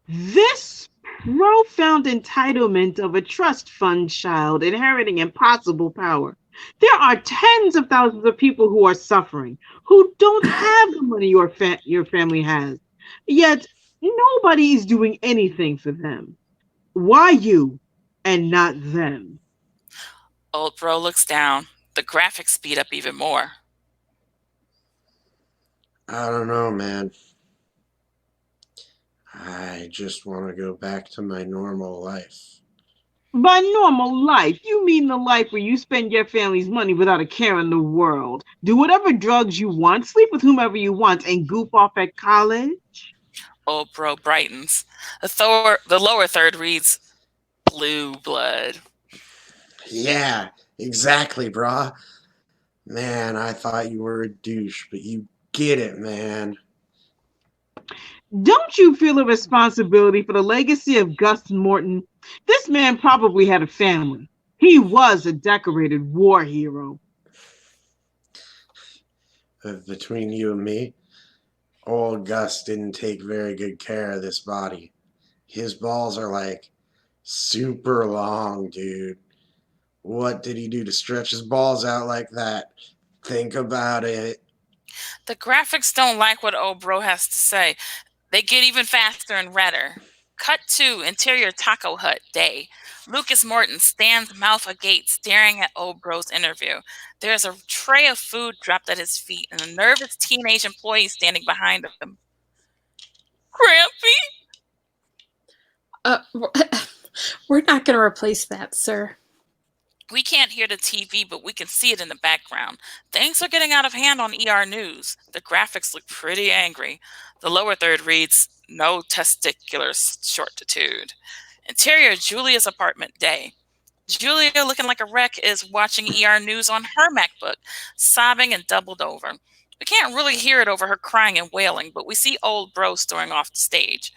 This profound entitlement of a trust fund child inheriting impossible power. There are tens of thousands of people who are suffering, who don't have the money your family has. Yet nobody is doing anything for them. Why you and not them? Old bro looks down. The graphics speed up even more. I don't know, man. I just want to go back to my normal life. By normal life, you mean the life where you spend your family's money without a care in the world, do whatever drugs you want, sleep with whomever you want, and goof off at college? Old bro brightens. The lower third reads, "Blue blood." Yeah, exactly, brah. Man, I thought you were a douche, but you get it, man. Don't you feel a responsibility for the legacy of Gus Morton? This man probably had a family. He was a decorated war hero. Between you and me, old Gus didn't take very good care of this body. His balls are like Super long, dude. What did he do to stretch his balls out like that? Think about it. The graphics don't like what Oldbro has to say. They get even faster and redder. Cut to interior taco hut day. Lucas Morton stands mouth agape staring at Oldbro's interview. There's a tray of food dropped at his feet and a nervous teenage employee standing behind him. Grampy? We're not going to replace that, sir. We can't hear the TV, but we can see it in the background. Things are getting out of hand on ER News. The graphics look pretty angry. The lower third reads, no testicular shortitude. Interior Julia's apartment day. Julia, looking like a wreck, is watching ER News on her MacBook, sobbing and doubled over. We can't really hear it over her crying and wailing, but we see Oldbro storming off the stage.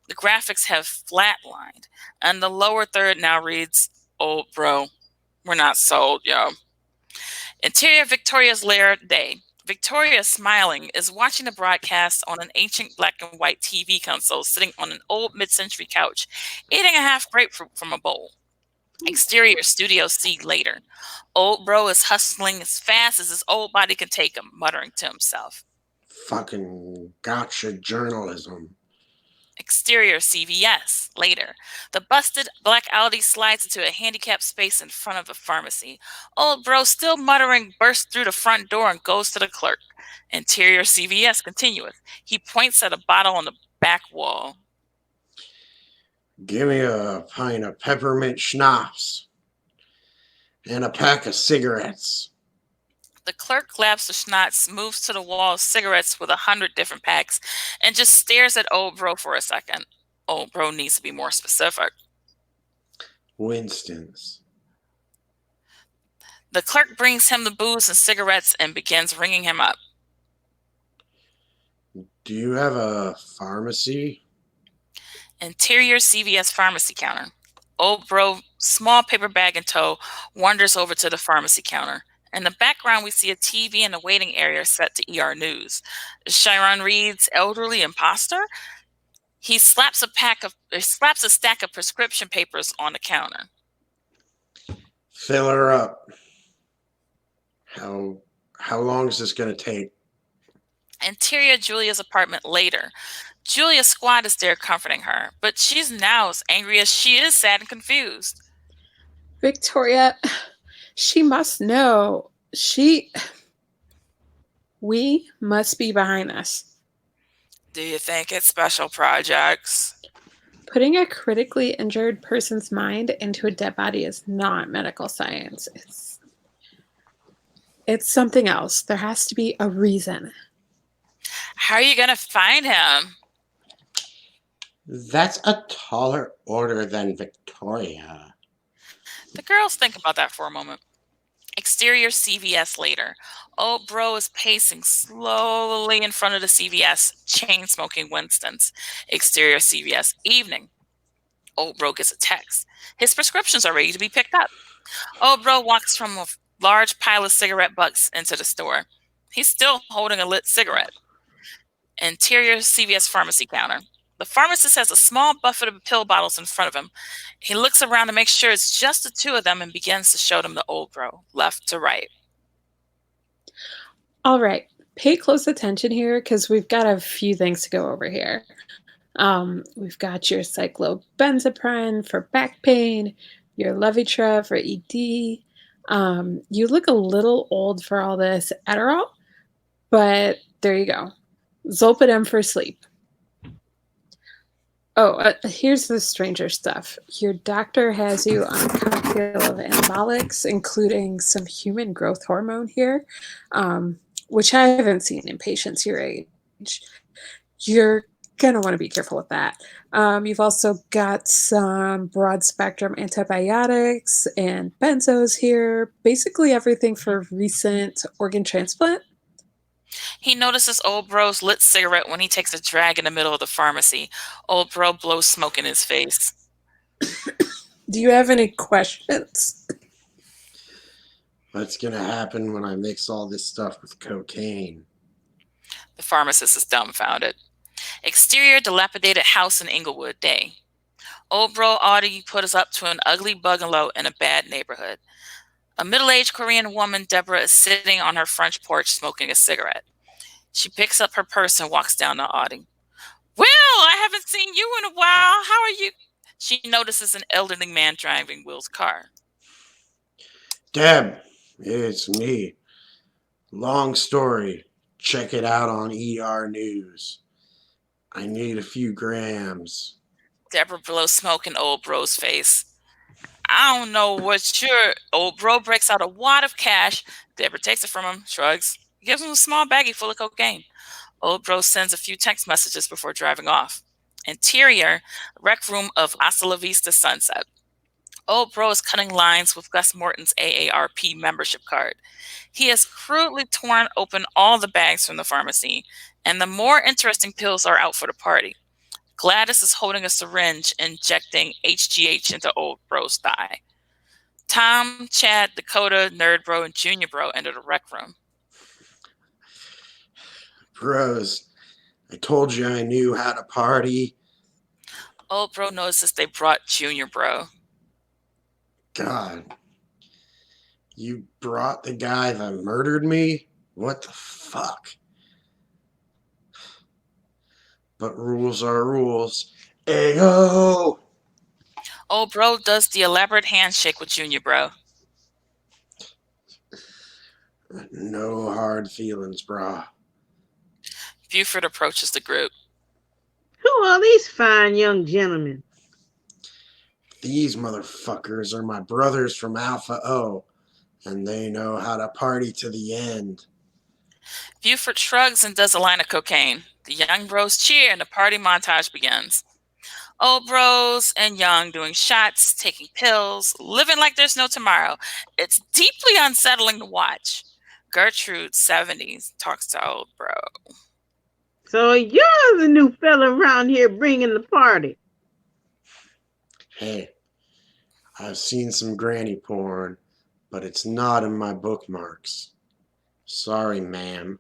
The graphics have flatlined, and the lower third now reads, Oldbro. We're not sold, yo. Interior Victoria's lair day. Victoria, smiling, is watching the broadcast on an ancient black and white TV console sitting on an old mid-century couch, eating a half grapefruit from a bowl. Exterior Studio C later. Oldbro is hustling as fast as his old body can take him, muttering to himself. Fucking gotcha journalism. Exterior CVS later. The busted black Audi slides into a handicapped space in front of a pharmacy. Oldbro, still muttering, bursts through the front door and goes to the clerk. Interior CVS continueth. He points at a bottle on the back wall. Give me a pint of peppermint schnapps and a pack of cigarettes. The clerk grabs the schnapps, moves to the wall of cigarettes with 100 different packs, and just stares at Oldbro for a second. Oldbro needs to be more specific. Winston's. The clerk brings him the booze and cigarettes and begins ringing him up. Do you have a pharmacy? Interior CVS pharmacy counter. Oldbro, small paper bag in tow, wanders over to the pharmacy counter. In the background, we see a TV in the waiting area set to ER News. Chiron reads, elderly imposter? He slaps a stack of prescription papers on the counter. Fill her up. How long is this going to take? Interior Julia's apartment later. Julia's squad is there comforting her, but she's now as angry as she is sad and confused. Victoria, she must know. We must be behind this. Do you think it's special projects? Putting a critically injured person's mind into a dead body is not medical science. It's something else. There has to be a reason. How are you going to find him? That's a taller order than Victoria. The girls think about that for a moment. Exterior CVS later. Oldbro is pacing slowly in front of the CVS, chain-smoking Winston's. Exterior CVS evening. Oldbro gets a text. His prescriptions are ready to be picked up. Oldbro walks from a large pile of cigarette butts into the store. He's still holding a lit cigarette. Interior CVS pharmacy counter. The pharmacist has a small buffet of pill bottles in front of him. He looks around to make sure it's just the two of them and begins to show them the Oldbro, left to right. All right. Pay close attention here because we've got a few things to go over here. We've got your cyclobenzaprine for back pain, your Levitra for ED. You look a little old for all this Adderall, but there you go. Zolpidem for sleep. Oh, here's the stranger stuff. Your doctor has you on a cocktail of anabolics, including some human growth hormone here, which I haven't seen in patients your age. You're going to want to be careful with that. You've also got some broad spectrum antibiotics and benzos here, basically everything for recent organ transplant. He notices Oldbro's lit cigarette when he takes a drag in the middle of the pharmacy. Oldbro blows smoke in his face. Do you have any questions? What's going to happen when I mix all this stuff with cocaine? The pharmacist is dumbfounded. Exterior dilapidated house in Inglewood day. Oldbro Audi put us up to an ugly bungalow in a bad neighborhood. A middle-aged Korean woman, Deborah, is sitting on her front porch smoking a cigarette. She picks up her purse and walks down the Audi. Will, I haven't seen you in a while. How are you? She notices an elderly man driving Will's car. Deb, it's me. Long story. Check it out on ER News. I need a few grams. Deborah blows smoke in Old Bro's face. I don't know what your Old Bro breaks out a wad of cash. Deborah takes it from him, shrugs, gives him a small baggie full of cocaine. Old Bro sends a few text messages before driving off. Interior, rec room of Hasta La Vista Sunset. Old Bro is cutting lines with Gus Morton's AARP membership card. He has crudely torn open all the bags from the pharmacy, and the more interesting pills are out for the party. Gladys is holding a syringe, injecting HGH into Old Bro's thigh. Tom, Chad, Dakota, Nerd Bro, and Junior Bro enter the rec room. Bros, I told you I knew how to party. Old Bro notices they brought Junior Bro. God. You brought the guy that murdered me? What the fuck? But rules are rules. Ayo! Old Bro does the elaborate handshake with Junior Bro. No hard feelings, brah. Buford approaches the group. Who are these fine young gentlemen? These motherfuckers are my brothers from Alpha O, and they know how to party to the end. Buford shrugs and does a line of cocaine. The young bros cheer and the party montage begins. Old bros and young doing shots, taking pills, living like there's no tomorrow. It's deeply unsettling to watch. Gertrude, 70s, talks to Old Bro. So you're the new fella around here bringing the party. Hey, I've seen some granny porn, but it's not in my bookmarks. Sorry, ma'am.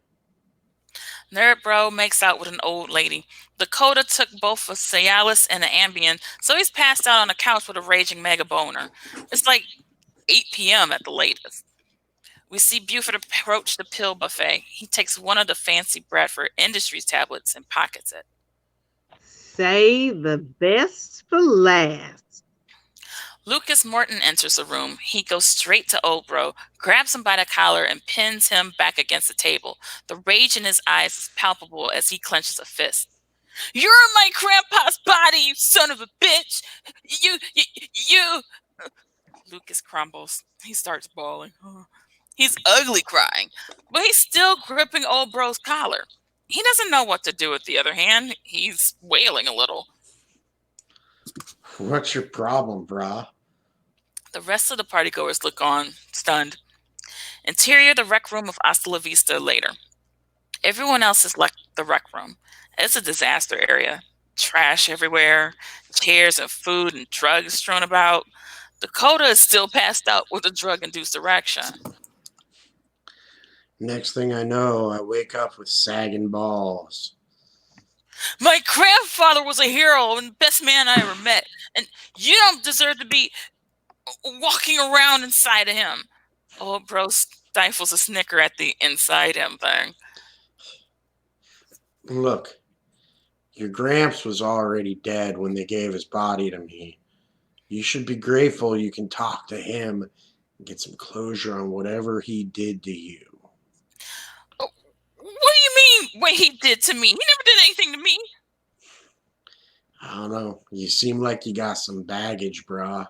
Nerd Bro makes out with an old lady. Dakota took both a Cialis and an Ambien, so he's passed out on the couch with a raging mega boner. It's like 8 p.m. at the latest. We see Buford approach the pill buffet. He takes one of the fancy Bradford Industries tablets and pockets it. Save the best for last. Lucas Morton enters the room. He goes straight to Old Bro, grabs him by the collar, and pins him back against the table. The rage in his eyes is palpable as he clenches a fist. You're in my grandpa's body, you son of a bitch! You! Lucas crumbles. He starts bawling. He's ugly crying, but he's still gripping Old Bro's collar. He doesn't know what to do with the other hand. He's wailing a little. What's your problem, brah? The rest of the partygoers look on, stunned. Interior, the rec room of Hasta La Vista later. Everyone else has left the rec room. It's a disaster area. Trash everywhere, chairs and food and drugs strewn about. Dakota is still passed out with a drug-induced erection. Next thing I know, I wake up with sagging balls. My grandfather was a hero and the best man I ever met, and you don't deserve to be walking around inside of him. Old Bro stifles a snicker at the inside him thing. Look, your Gramps was already dead when they gave his body to me. You should be grateful you can talk to him and get some closure on whatever he did to you. What do you mean what he did to me? He never did anything to me. I don't know. You seem like you got some baggage, brah.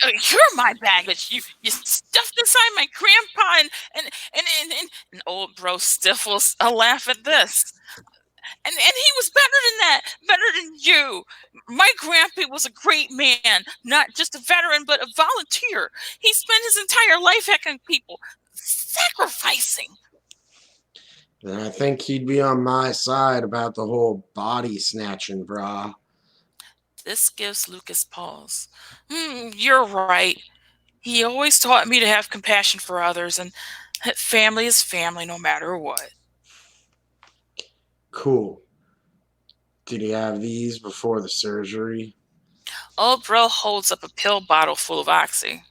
You're my baggage. You stuffed inside my grandpa and Old Bro stifles a laugh at this. And he was better than that, better than you. My grandpa was a great man, not just a veteran, but a volunteer. He spent his entire life hacking people, sacrificing. Then I think he'd be on my side about the whole body snatching, brah. This gives Lucas pause. You're right. He always taught me to have compassion for others, and that family is family no matter what. Cool. Did he have these before the surgery? Oldbro holds up a pill bottle full of Oxy.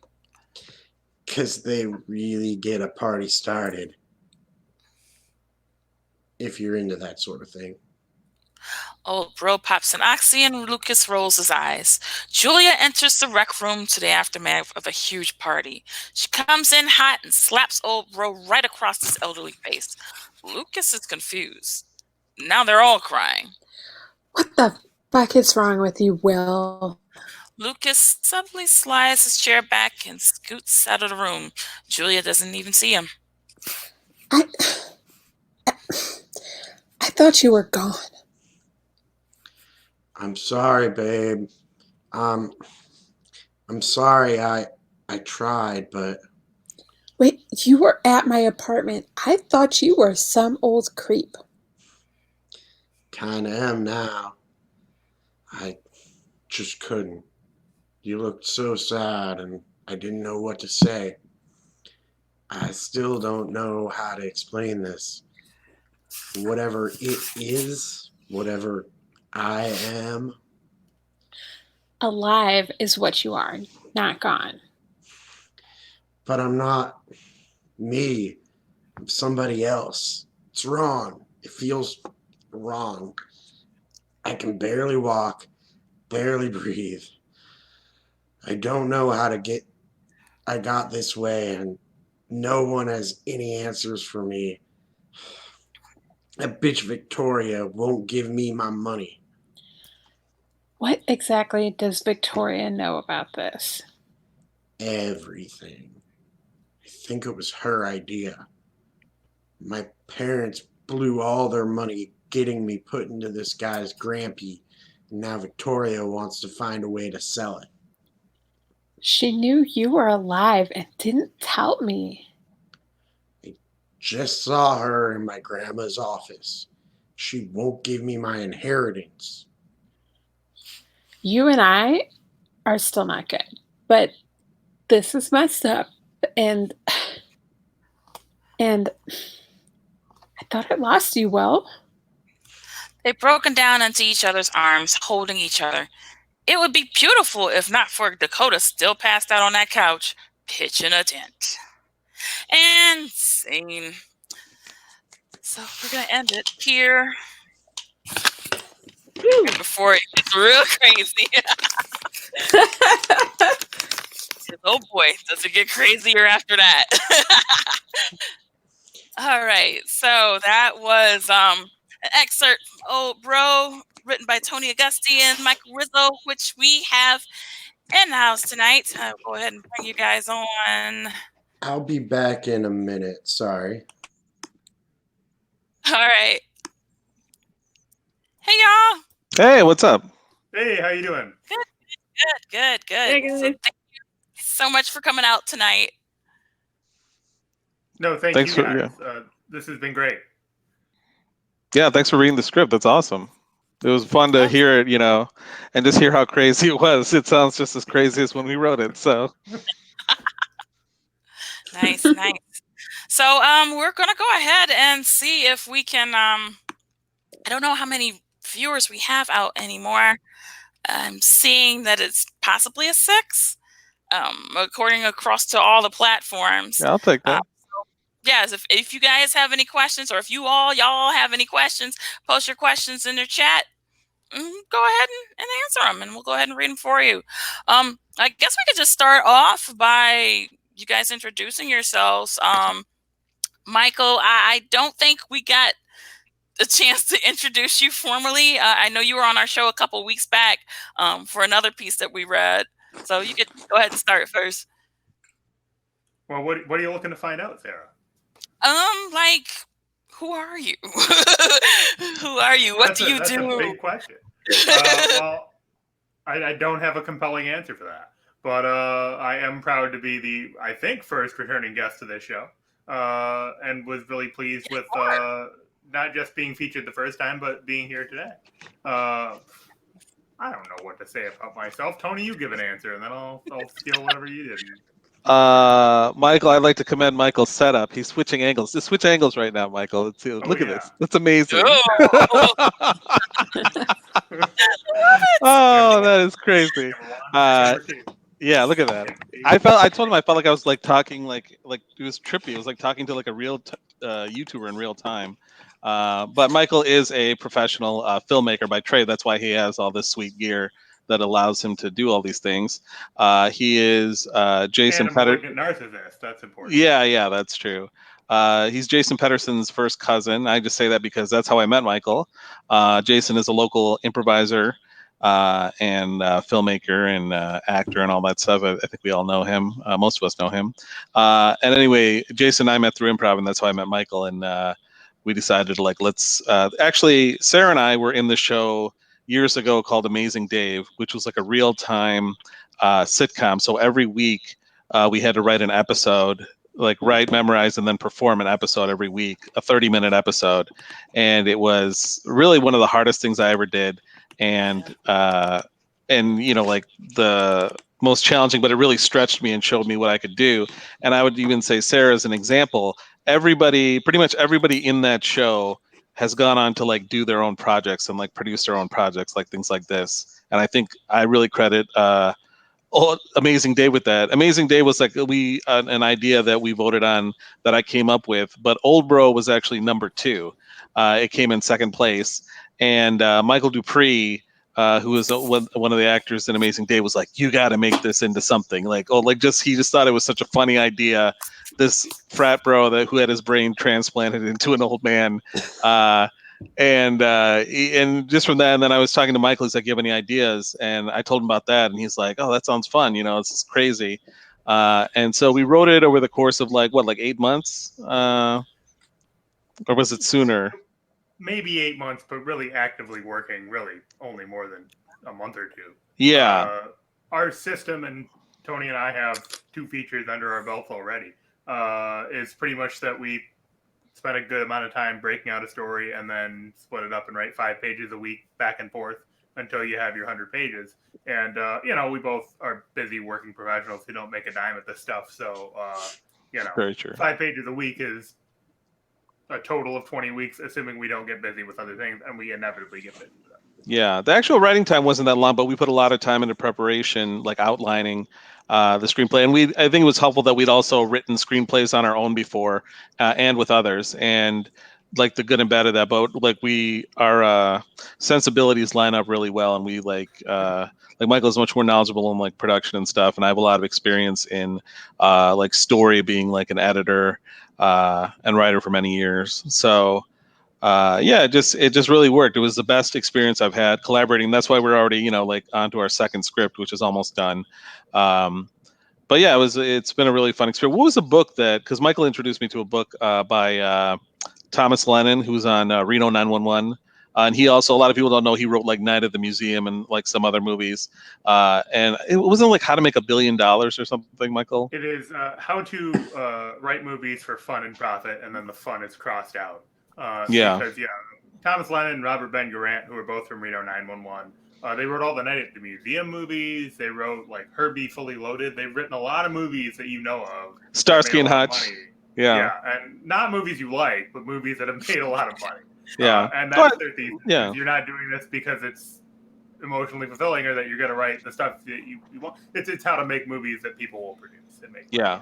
'Cause they really get a party started. If you're into that sort of thing. Oldbro pops an Oxy and Lucas rolls his eyes. Julia enters the rec room to the aftermath of a huge party. She comes in hot and slaps Oldbro right across his elderly face. Lucas is confused. Now they're all crying. What the fuck is wrong with you, Will? Lucas suddenly slides his chair back and scoots out of the room. Julia doesn't even see him. I thought you were gone. I'm sorry, babe. I'm sorry I tried, but... Wait, you were at my apartment. I thought you were some old creep. Kinda am now. I just couldn't. You looked so sad and I didn't know what to say. I still don't know how to explain this. Whatever it is, whatever I am. Alive is what you are, not gone. But I'm not me. I'm somebody else. It's wrong. It feels wrong. I can barely walk, barely breathe. I don't know how to get... I got this way, and no one has any answers for me. That bitch Victoria won't give me my money. What exactly does Victoria know about this? Everything. I think it was her idea. My parents blew all their money getting me put into this guy's grampy, and now Victoria wants to find a way to sell it. She knew you were alive and didn't tell me. I just saw her in my grandma's office. She won't give me my inheritance. You and I are still not good, but this is messed up, and I thought I lost you, Will. They've broken down into each other's arms, holding each other. It would be beautiful if not for Dakota still passed out on that couch, pitching a tent. And scene. So we're going to end it here. Before it gets real crazy. Oh boy, does it get crazier after that. All right, so that was an excerpt from Oldbro, written by Tony Augusty and Michael Rizzo, which we have in the house tonight. I'll go ahead and bring you guys on. I'll be back in a minute, sorry. All right. Hey, y'all. Hey, what's up? Hey, how you doing? Good. Hey, guys. So thank you so much for coming out tonight. No, Thanks you for- guys. This has been great. Yeah, thanks for reading the script. That's awesome. It was fun to hear it, and just hear how crazy it was. It sounds just as crazy as when we wrote it. So Nice. So we're gonna go ahead and see if we can. I don't know how many viewers we have out anymore. I'm seeing that it's possibly a 6, according across to all the platforms. yeah, I'll take that. Yes, if you guys have any questions, or if y'all have any questions, post your questions in the chat. Go ahead and answer them, and we'll go ahead and read them for you. I guess we could just start off by you guys introducing yourselves. Michael, I don't think we got a chance to introduce you formally. I know you were on our show a couple weeks back for another piece that we read, so you could go ahead and start first. Well, what are you looking to find out, Sarah? Like, who are you? Who are you? What do you That's do? a big question. Well, I don't have a compelling answer for that, but I am proud to be the, I think, first returning guest to this show, and was really pleased with not just being featured the first time, but being here today. I don't know what to say about myself. Tony, you give an answer, and then I'll steal whatever you did. Michael, I'd like to commend Michael's setup. He's switching angles. Just switch angles right now, Michael. Look at this. That's amazing. Oh, that is crazy. Number one, Uh, number two. yeah, look at that. I told him I felt like I was like talking like it was trippy. It was like talking to like a real YouTuber in real time. But Michael is a professional filmmaker by trade. That's why he has all this sweet gear that allows him to do all these things. He is Jason And a Petter. malignant narcissist. That's important. Yeah, that's true. He's Jason Pedersen's first cousin. I just say that because that's how I met Michael. Jason is a local improviser and filmmaker and actor and all that stuff. I think we all know him. Most of us know him. And anyway, Jason and I met through improv, and that's how I met Michael. And we decided to like let's actually Sarah and I were in the show years ago called Amazing Dave, which was like a real time sitcom. So every week we had to write an episode, like write, memorize, and then perform an episode every week, a 30-minute episode. And it was really one of the hardest things I ever did. And you know, like the most challenging, but it really stretched me and showed me what I could do. And I would even say Sarah as an example, pretty much everybody in that show has gone on to like do their own projects and like produce their own projects, like things like this. And I think I really credit Amazing Day with that. Amazing Day was like an idea that we voted on that I came up with, but Oldbro was actually number two. It came in second place, and Michael Dupree, who was one of the actors in Amazing Day, was like, "You got to make this into something." Like, he just thought it was such a funny idea. This frat bro who had his brain transplanted into an old man. And just from that, and then I was talking to Michael. He's like, "You have any ideas?" And I told him about that, and he's like, "Oh, that sounds fun. You know, it's crazy." And so we wrote it over the course of like 8 months, or was it sooner? Maybe 8 months, but really actively working, really only more than a month or two. Yeah, Our system, and Tony and I have 2 features under our belts already, is pretty much that we spend a good amount of time breaking out a story and then split it up and write 5 pages a week back and forth until you have your 100 pages. And, we both are busy working professionals who don't make a dime at this stuff. So, very true. 5 pages a week is a total of 20 weeks, assuming we don't get busy with other things, and we inevitably get busy with them. Yeah, the actual writing time wasn't that long, but we put a lot of time into preparation, like outlining the screenplay. And I think it was helpful that we'd also written screenplays on our own before and with others, and like the good and bad of that. But like our sensibilities line up really well, and we like Michael is much more knowledgeable in like production and stuff, and I have a lot of experience in like story, being like an editor and writer for many years. So. It just really worked. It was the best experience I've had collaborating. That's why we're already, like onto our second script, which is almost done. But yeah, it's been a really fun experience. What was the book because Michael introduced me to a book by Thomas Lennon, who's on Reno 911. And he also, a lot of people don't know, he wrote like Night at the Museum and like some other movies. And it wasn't like How to Make $1 Billion or something, Michael. It is how to write movies for fun and profit, and then the fun is crossed out. Because Thomas Lennon and Robert Ben Garant, who are both from Reno 911, they wrote all the Night at the Museum movies. They wrote like Herbie Fully Loaded. They've written a lot of movies that you know of. Starsky and Hutch. Yeah, and not movies you like, but movies that have made a lot of money. Yeah, and that's their thesis. Yeah, you're not doing this because it's emotionally fulfilling or that you're going to write the stuff that you want. It's how to make movies that people will produce and make. Yeah.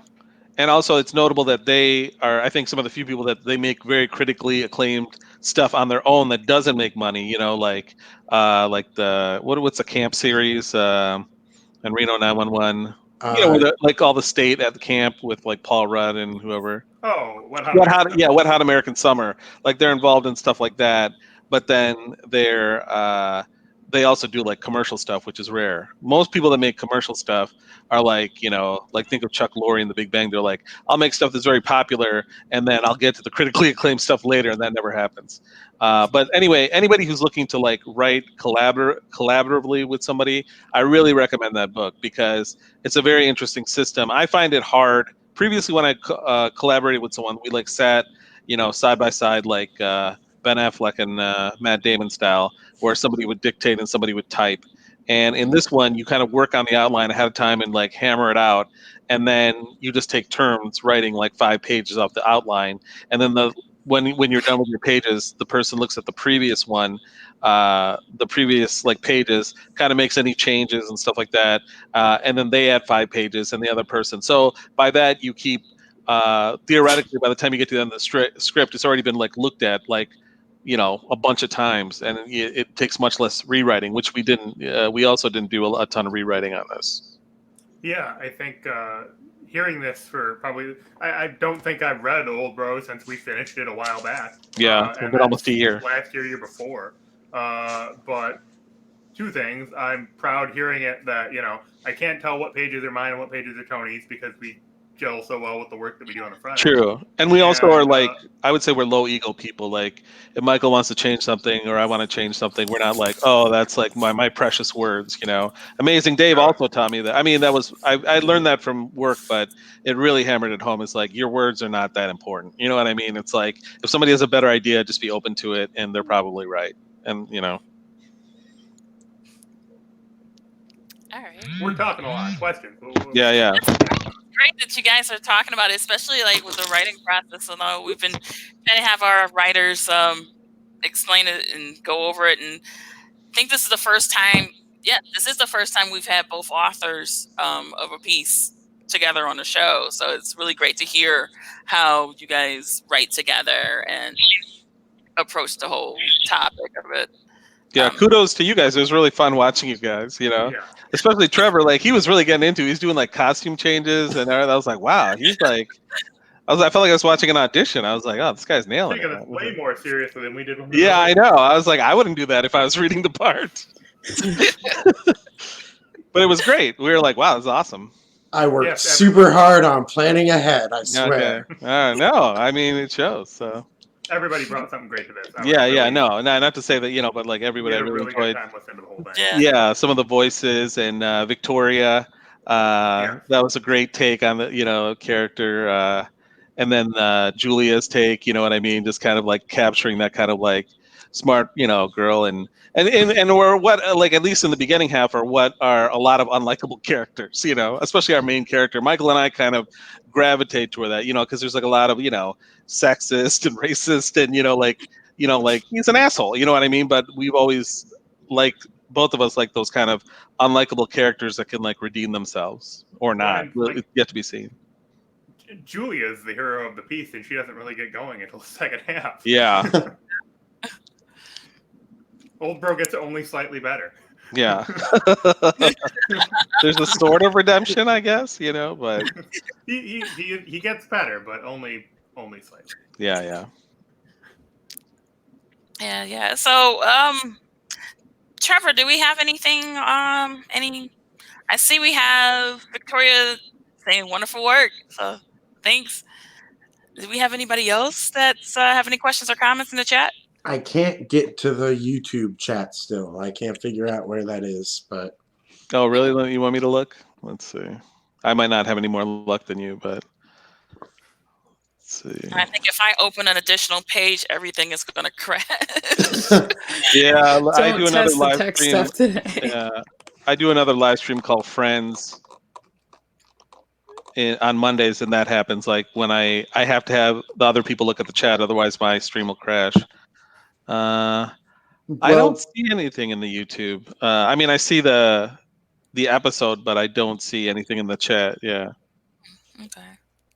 And also, it's notable that they are, I think, some of the few people that they make very critically acclaimed stuff on their own that doesn't make money. Like what's the camp series and Reno 911. Like all the state at the camp with like Paul Rudd and whoever. Oh, Wet Hot American Summer. Like they're involved in stuff like that, but then they also do like commercial stuff, which is rare. Most people that make commercial stuff are like, like think of Chuck Lorre in The Big Bang. They're like, I'll make stuff that's very popular and then I'll get to the critically acclaimed stuff later, and that never happens. But anyway, anybody who's looking to like write collaboratively with somebody, I really recommend that book because it's a very interesting system. I find it hard. Previously, when I collaborated with someone, we like sat, side by side, like Ben Affleck and Matt Damon style, where somebody would dictate and somebody would type. And in this one, you kind of work on the outline ahead of time and like hammer it out. And then you just take turns writing like 5 pages off the outline. And then when you're done with your pages, the person looks at the previous one, the previous like pages, kind of makes any changes and stuff like that, and then they add 5 pages, and the other person. So by that, you keep theoretically, by the time you get to the end of the script, it's already been like looked at like a bunch of times, and it takes much less rewriting, which we didn't. We also didn't do a ton of rewriting on this. Yeah, I think hearing this for probably, I don't think I've read Oldbro since we finished it a while back. Yeah, it's been almost a year. Last year before. But two things. I'm proud hearing it that, I can't tell what pages are mine and what pages are Tony's because we gel so well with the work that we do on the front. True. And we also are like, I would say we're low ego people. Like if Michael wants to change something or I want to change something, we're not like, oh, that's like my precious words, Amazing Dave also taught me that. I mean, I learned that from work, but it really hammered it home. It's like your words are not that important. You know what I mean? It's like if somebody has a better idea, just be open to it and they're probably right. And All right. We're talking a lot. Questions. Yeah. Great that you guys are talking about it, especially like with the writing process. I know we've been trying to have our writers explain it and go over it, and I think this is the first time. Yeah, this is the first time we've had both authors of a piece together on the show. So it's really great to hear how you guys write together and approach the whole topic of it. Yeah, kudos to you guys. It was really fun watching you guys, especially Trevor. Like he was really getting into it. He's doing like costume changes and I was like, wow, he's like, I felt like I was watching an audition. I was like, oh, this guy's nailing it. It's way more seriously than we did. Yeah, I know. I was like, I wouldn't do that if I was reading the part. But it was great. We were like, wow, this is awesome. I worked super hard on planning ahead, I swear. Okay. No, I mean, it shows, so. Everybody brought something great to this. No, not to say that, but like everybody, I really enjoyed. Good time listening to the whole thing. Yeah, some of the voices and Victoria. That was a great take on the character, and then Julia's take. You know what I mean? Just kind of like capturing that kind of like smart girl and or what like at least in the beginning half are what are a lot of unlikable characters. Especially our main character. Michael and I kind of gravitate toward that. Because there's like a lot of sexist and racist and like he's an asshole, you know what I mean? But we've always liked, both of us like those kind of unlikable characters that can like redeem themselves or not. It's yet to be seen. Julia is the hero of the piece and she doesn't really get going until the second half. Yeah. Oldbro gets only slightly better. Yeah. There's a sort of redemption, I guess, but he gets better, but only slightly. Yeah. So, Trevor, do we have anything? I see we have Victoria saying wonderful work. So, thanks. Do we have anybody else that's have any questions or comments in the chat? I can't get to the YouTube chat still. I can't figure out where that is, but. Oh, really? You want me to look? Let's see. I might not have any more luck than you, but. Let's see. I think if I open an additional page, everything is going to crash. Yeah, I do another test live the tech stream. Stuff today. Yeah, I do another live stream called Friends on Mondays, and that happens like when I have to have the other people look at the chat, otherwise my stream will crash. I don't see anything in the YouTube. I mean, I see the episode, but I don't see anything in the chat. Yeah. Okay.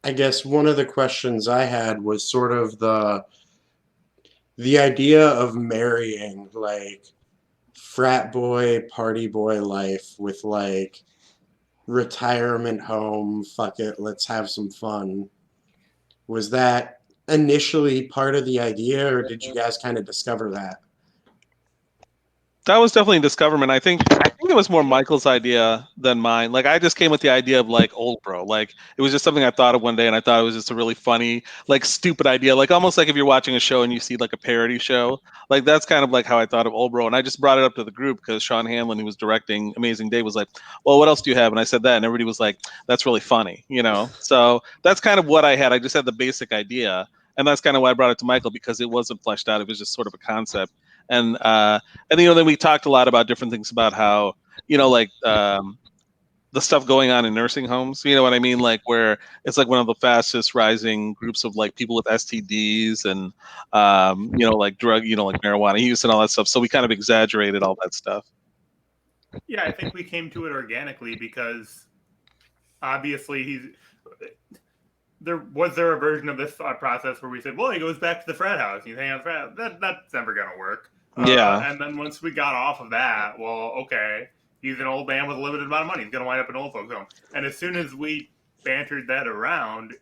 I guess one of the questions I had was sort of the idea of marrying like frat boy, party boy life with like retirement home, fuck it, let's have some fun. Was that initially part of the idea, or did you guys kind of discover that? That was definitely a discoverment. I think it was more Michael's idea than mine. Like I just came with the idea of like Oldbro. Like it was just something I thought of one day, and I thought it was just a really funny, like stupid idea. Like almost like if you're watching a show and you see like a parody show. Like that's kind of like how I thought of Oldbro. And I just brought it up to the group because Sean Hanlon, who was directing Amazing Dave, was like, "Well, what else do you have?" And I said that, and everybody was like, "That's really funny," So that's kind of what I had. I just had the basic idea, and that's kind of why I brought it to Michael, because it wasn't fleshed out. It was just sort of a concept. And then we talked a lot about different things about how, like the stuff going on in nursing homes. You know what I mean? Like where it's like one of the fastest rising groups of like people with STDs and like drug, like marijuana use and all that stuff. So we kind of exaggerated all that stuff. Yeah, I think we came to it organically because obviously there a version of this thought process where we said, well, he goes back to the frat house, he's hanging out at the frat. That's never gonna work. Yeah. And then once we got off of that, well, okay, he's an old man with a limited amount of money. He's gonna wind up in an old folks home. And as soon as we bantered that around,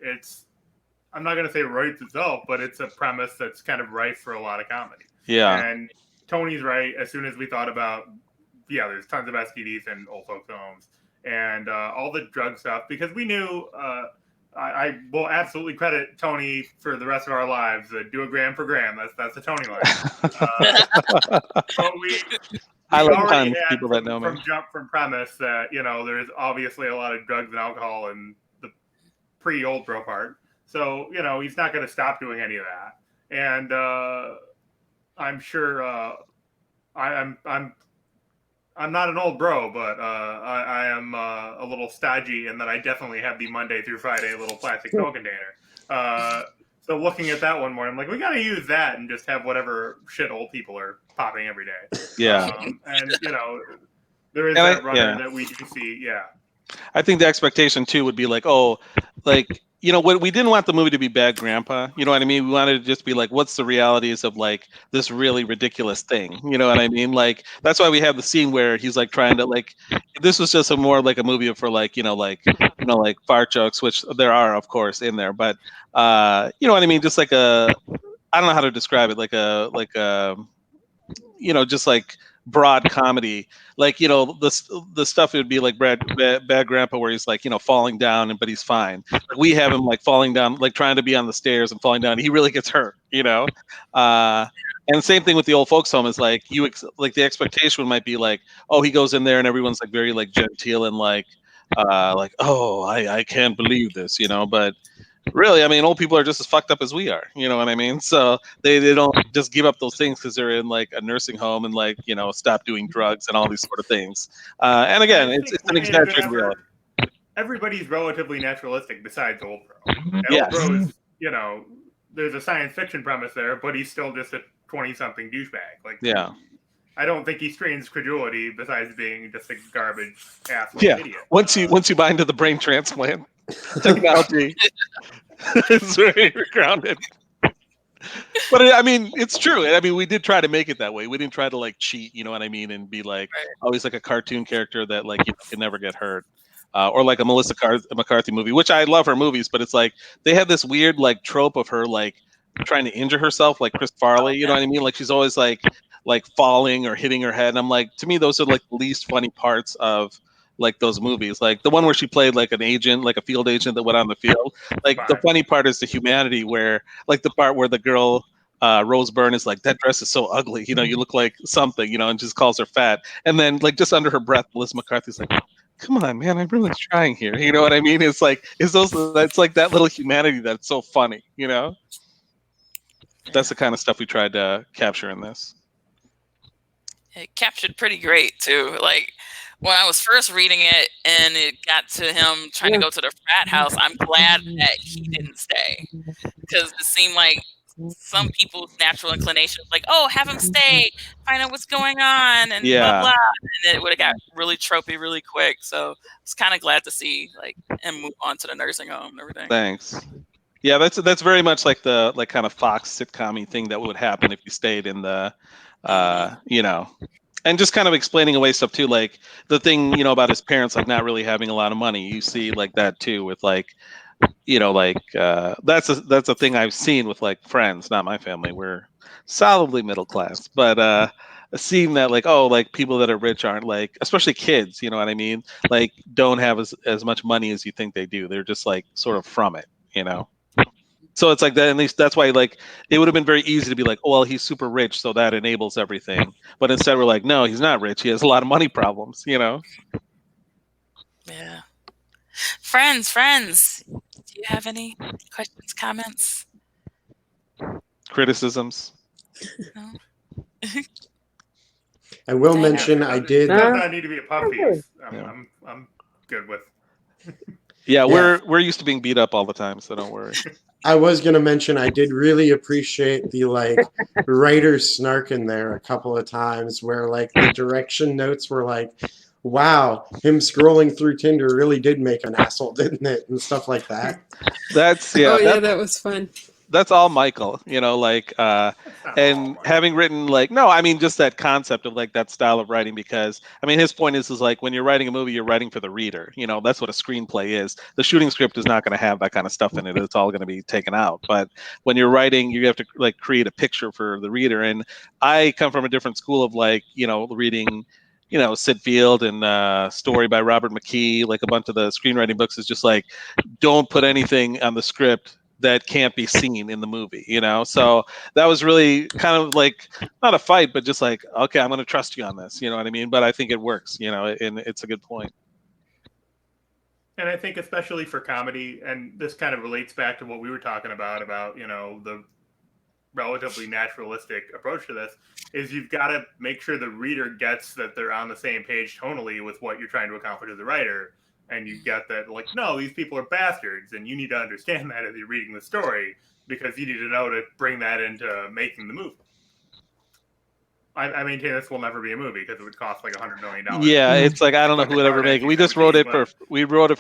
I'm not gonna say writes itself, but it's a premise that's kind of rife for a lot of comedy. Yeah. And Tony's right. As soon as we thought about, there's tons of STDs in old folks homes and all the drug stuff, because we knew. I will absolutely credit Tony for the rest of our lives. Do a gram for gram. That's a Tony line. But we I love already had people that know me. from premise that there's obviously a lot of drugs and alcohol in the pre-Oldbro part. So he's not going to stop doing any of that. And I'm sure I'm not an old bro, but I am a little stodgy in that I definitely have the Monday through Friday little plastic pill container. So looking at that one more, I'm like, we got to use that and just have whatever shit old people are popping every day. Yeah. And there is that runner that we do see. Yeah. I think the expectation too would be like, what we didn't want the movie to be Bad Grandpa. You know what I mean? We wanted to just be like, what's the realities of like this really ridiculous thing? You know what I mean? Like that's why we have the scene where he's like trying to like. This was just more like a movie for like like fart jokes, which there are of course in there, but you know what I mean? Just like I don't know how to describe it, just like broad comedy, like the stuff would be like bad grandpa where he's like falling down but he's fine. Like, we have him like falling down, like trying to be on the stairs and falling down, he really gets hurt. And the same thing with the old folks home is like like the expectation might be like, oh, he goes in there and everyone's like very like genteel and like oh, I can't believe this, but really, I mean, old people are just as fucked up as we are. You know what I mean? So they don't just give up those things because they're in like a nursing home and like stop doing drugs and all these sort of things. And again, it's an exaggerated reality. Everybody's relatively naturalistic besides Oldbro. And Yes. Oldbro is, there's a science fiction premise there, but he's still just a 20-something douchebag. Like, yeah. I don't think he strains credulity besides being just a garbage asshole idiot. Once you buy into the brain transplant technology, it's very grounded. But I mean, it's true. I mean, we did try to make it that way. We didn't try to like cheat, you know what I mean, and be like always like a cartoon character that like can never get hurt. Or like a Melissa McCarthy movie, which I love her movies, but it's like they have this weird like trope of her like trying to injure herself, like Chris Farley. You know what I mean? Like she's always like falling or hitting her head. And I'm like, to me, those are like the least funny parts of like those movies. Like the one where she played like an agent, like a field agent that went on the field. Like the funny part is the humanity where like the part where the girl Rose Byrne is like, that dress is so ugly. You look like something, and just calls her fat. And then like just under her breath, Melissa McCarthy's like, come on, man, I'm really trying here. You know what I mean? It's like, it's like that little humanity that's so funny, That's the kind of stuff we tried to capture in this. It captured pretty great too. Like when I was first reading it and it got to him trying to go to the frat house, I'm glad that he didn't stay, because it seemed like some people's natural inclination was like, oh, have him stay, find out what's going on, and blah blah, and it would have got really tropey really quick. So I was kind of glad to see like him move on to the nursing home and everything. Thanks. Yeah, that's very much like the like kind of Fox sitcom-y thing that would happen if you stayed in the and just kind of explaining away stuff too, like the thing about his parents like not really having a lot of money. You see like that too with like that's a thing I've seen with like friends, not my family. We're solidly middle class, but seeing that like, oh, like people that are rich aren't like, especially kids, you know what I mean? Like don't have as much money as you think they do. They're just like sort of from it, So it's like that. At least that's why like it would have been very easy to be like, oh, well, he's super rich, so that enables everything. But instead we're like, no, he's not rich. He has a lot of money problems, Yeah. Friends. Do you have any questions, comments? Criticisms? No? I will mention I did. Not that I need to be a puppy. I'm good with. Yeah, we're used to being beat up all the time, so don't worry. I was gonna mention I did really appreciate the writer's snark in there a couple of times where the direction notes were like, wow, him scrolling through Tinder really did make an asshole, didn't it? And stuff like that. That's Oh yeah, that was fun. that's all Michael, and having written no, I mean just that concept of that style of writing, because I mean his point is when you're writing a movie, you're writing for the reader. That's what a screenplay is. The shooting script is not going to have that kind of stuff in it. It's all going to be taken out. But when you're writing, you have to create a picture for the reader. And I come from a different school of reading Sid Field and Story by Robert McKee, a bunch of the screenwriting books is just don't put anything on the script that can't be seen in the movie, So that was really kind of not a fight, but just okay, I'm going to trust you on this, you know what I mean? But I think it works, and it's a good point. And I think especially for comedy, and this kind of relates back to what we were talking about the relatively naturalistic approach to this, is you've got to make sure the reader gets that they're on the same page tonally with what you're trying to accomplish as a writer. And you get that, no, these people are bastards, and you need to understand that as you're reading the story, because you need to know to bring that into making the movie. I maintain this will never be a movie because it would cost $100 million. Yeah, it's I don't know who would ever make it. We just wrote it for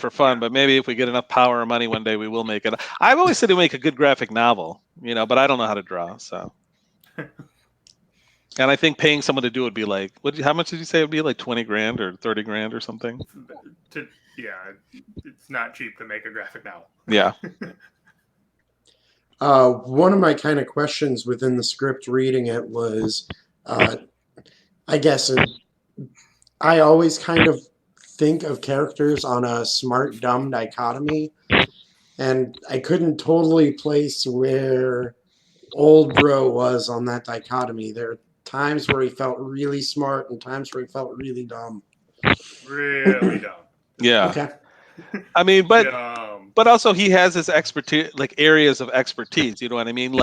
fun, but maybe if we get enough power or money one day, we will make it. I've always said to make a good graphic novel, but I don't know how to draw, so. And I think paying someone to do it would be how much did you say it would be? $20,000 or $30,000 or something? Yeah, it's not cheap to make a graphic novel. Yeah. One of my kind of questions within the script reading it was, I guess, I always kind of think of characters on a smart-dumb dichotomy, and I couldn't totally place where Oldbro was on that dichotomy. There are times where he felt really smart and times where he felt really dumb. Really dumb. Yeah. Okay. I mean, but also he has his expertise, areas of expertise. You know what I mean?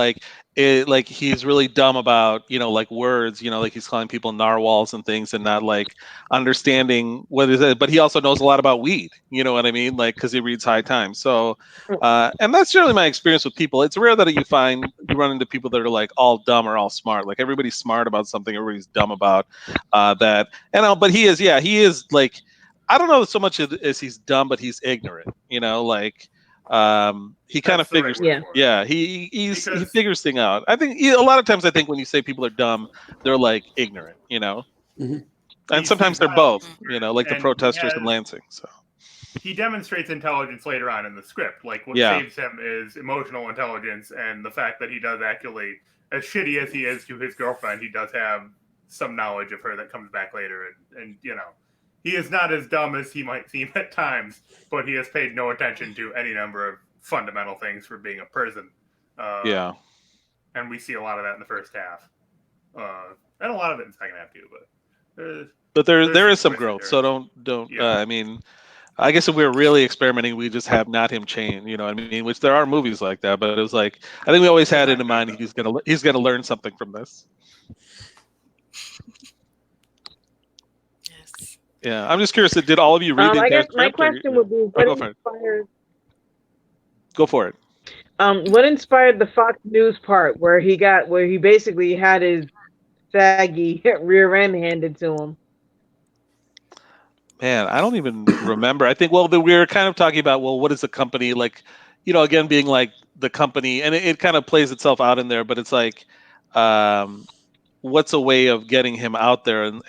He's really dumb about words. He's calling people narwhals and things, and not understanding what is it. But he also knows a lot about weed. You know what I mean? Because he reads High Times. So, and that's generally my experience with people. It's rare that you run into people that are all dumb or all smart. Everybody's smart about something, everybody's dumb about that. And but he is I don't know so much as he's dumb, but he's ignorant. He kind of figures. Yeah, he figures things out. I think a lot of times when you say people are dumb, they're ignorant. Mm-hmm. And sometimes they're both. The protesters in Lansing. So he demonstrates intelligence later on in the script. What saves him is emotional intelligence and the fact that he does actually, as shitty as he is to his girlfriend, he does have some knowledge of her that comes back later, and he is not as dumb as he might seem at times, but he has paid no attention to any number of fundamental things for being a person. Yeah. And we see a lot of that in the first half. And a lot of it in the second half too, but there is some growth, so don't yeah. I mean, I guess if we were really experimenting, we just have not him change, you know what I mean? Which there are movies like that, but it was I think we always had it in mind he's gonna learn something from this. Yeah, I'm just curious. Did all of you read the I entire guess my script, question would be, what inspired? Go for it. What inspired the Fox News part where he basically had his faggy rear end handed to him? Man, I don't even remember. I think we were kind of talking about what is the company again being the company, and it kind of plays itself out in there. But it's what's a way of getting him out there and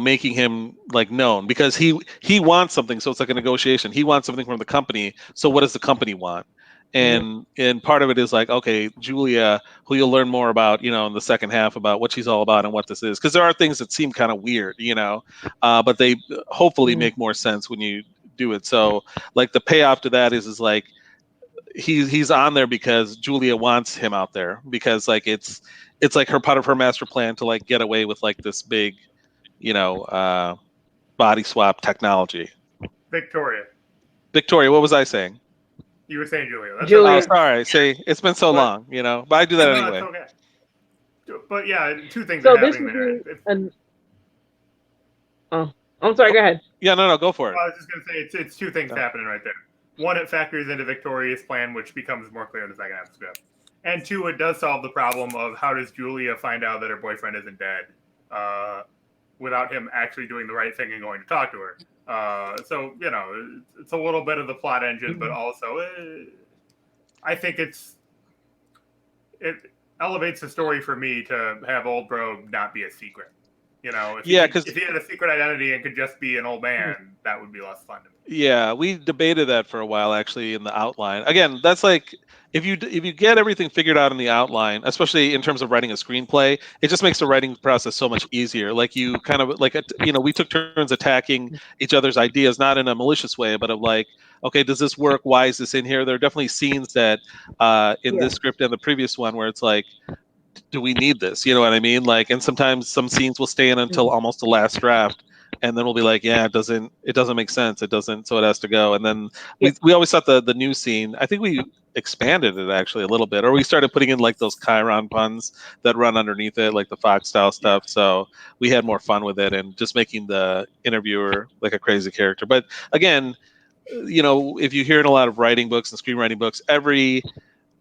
making him known, because he wants something, so it's a negotiation. He wants something from the company, so what does the company want? And part of it is okay, Julia, who you'll learn more about in the second half about what she's all about and what this is, because there are things that seem kind of weird, but they hopefully make more sense when you do it. So the payoff to that is he's on there because Julia wants him out there, because it's her part of her master plan to get away with this big body swap technology. Victoria, what was I saying? You were saying Julia. That's Julia. Oh, sorry. See, it's been so long, but I do that anyway. That's okay. But yeah, two things so are happening there. I'm sorry. Go ahead. Yeah, no, go for it. I was just going to say it's two things happening right there. One, it factors into Victoria's plan, which becomes more clear in the second half of the script. And two, it does solve the problem of how does Julia find out that her boyfriend isn't dead without him actually doing the right thing and going to talk to her. So, it's a little bit of the plot engine, but also I think it elevates the story for me to have Oldbro not be a secret. If he had a secret identity and could just be an old man, that would be less fun to me. Yeah, we debated that for a while actually in the outline. Again, that's like if you get everything figured out in the outline, especially in terms of writing a screenplay, it just makes the writing process so much easier. Like you kind of like we took turns attacking each other's ideas, not in a malicious way, but of like, okay, does this work? Why is this in here? There are definitely scenes that in this script and the previous one where it's like, do we need this? You know what I mean? Like, and sometimes some scenes will stay in until almost the last draft, and then we'll be like, yeah, it doesn't make sense. It doesn't, so it has to go. And then we always thought the new scene, I think we expanded it actually a little bit, or we started putting in like those Chiron puns that run underneath it, like the Fox style stuff. So we had more fun with it and just making the interviewer like a crazy character. But again, if you hear in a lot of writing books and screenwriting books,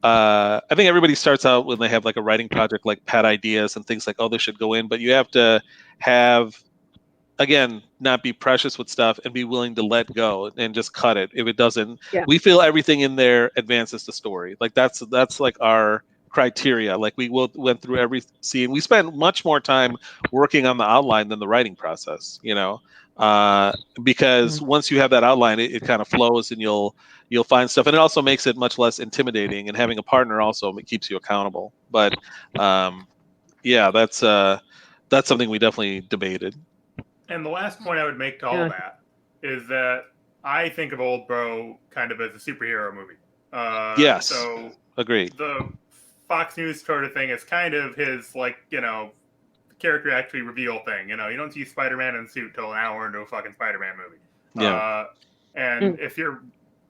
I think everybody starts out when they have like a writing project, like pet ideas and things like, oh, this should go in, but you have to have, again, not be precious with stuff and be willing to let go and just cut it if it doesn't. We feel everything in there advances the story. Like that's like our criteria. Like we went through every scene. We spent much more time working on the outline than the writing process, because once you have that outline, it kind of flows and you'll find stuff, and it also makes it much less intimidating, and having a partner also keeps you accountable. But that's something we definitely debated. And the last point I would make to all that is that I think of Oldbro kind of as a superhero movie. Yes. So agreed. The Fox News sort of thing is kind of his character actually reveal thing. You don't see Spider-Man in a suit till an hour into a fucking Spider-Man movie. Yeah. And if you're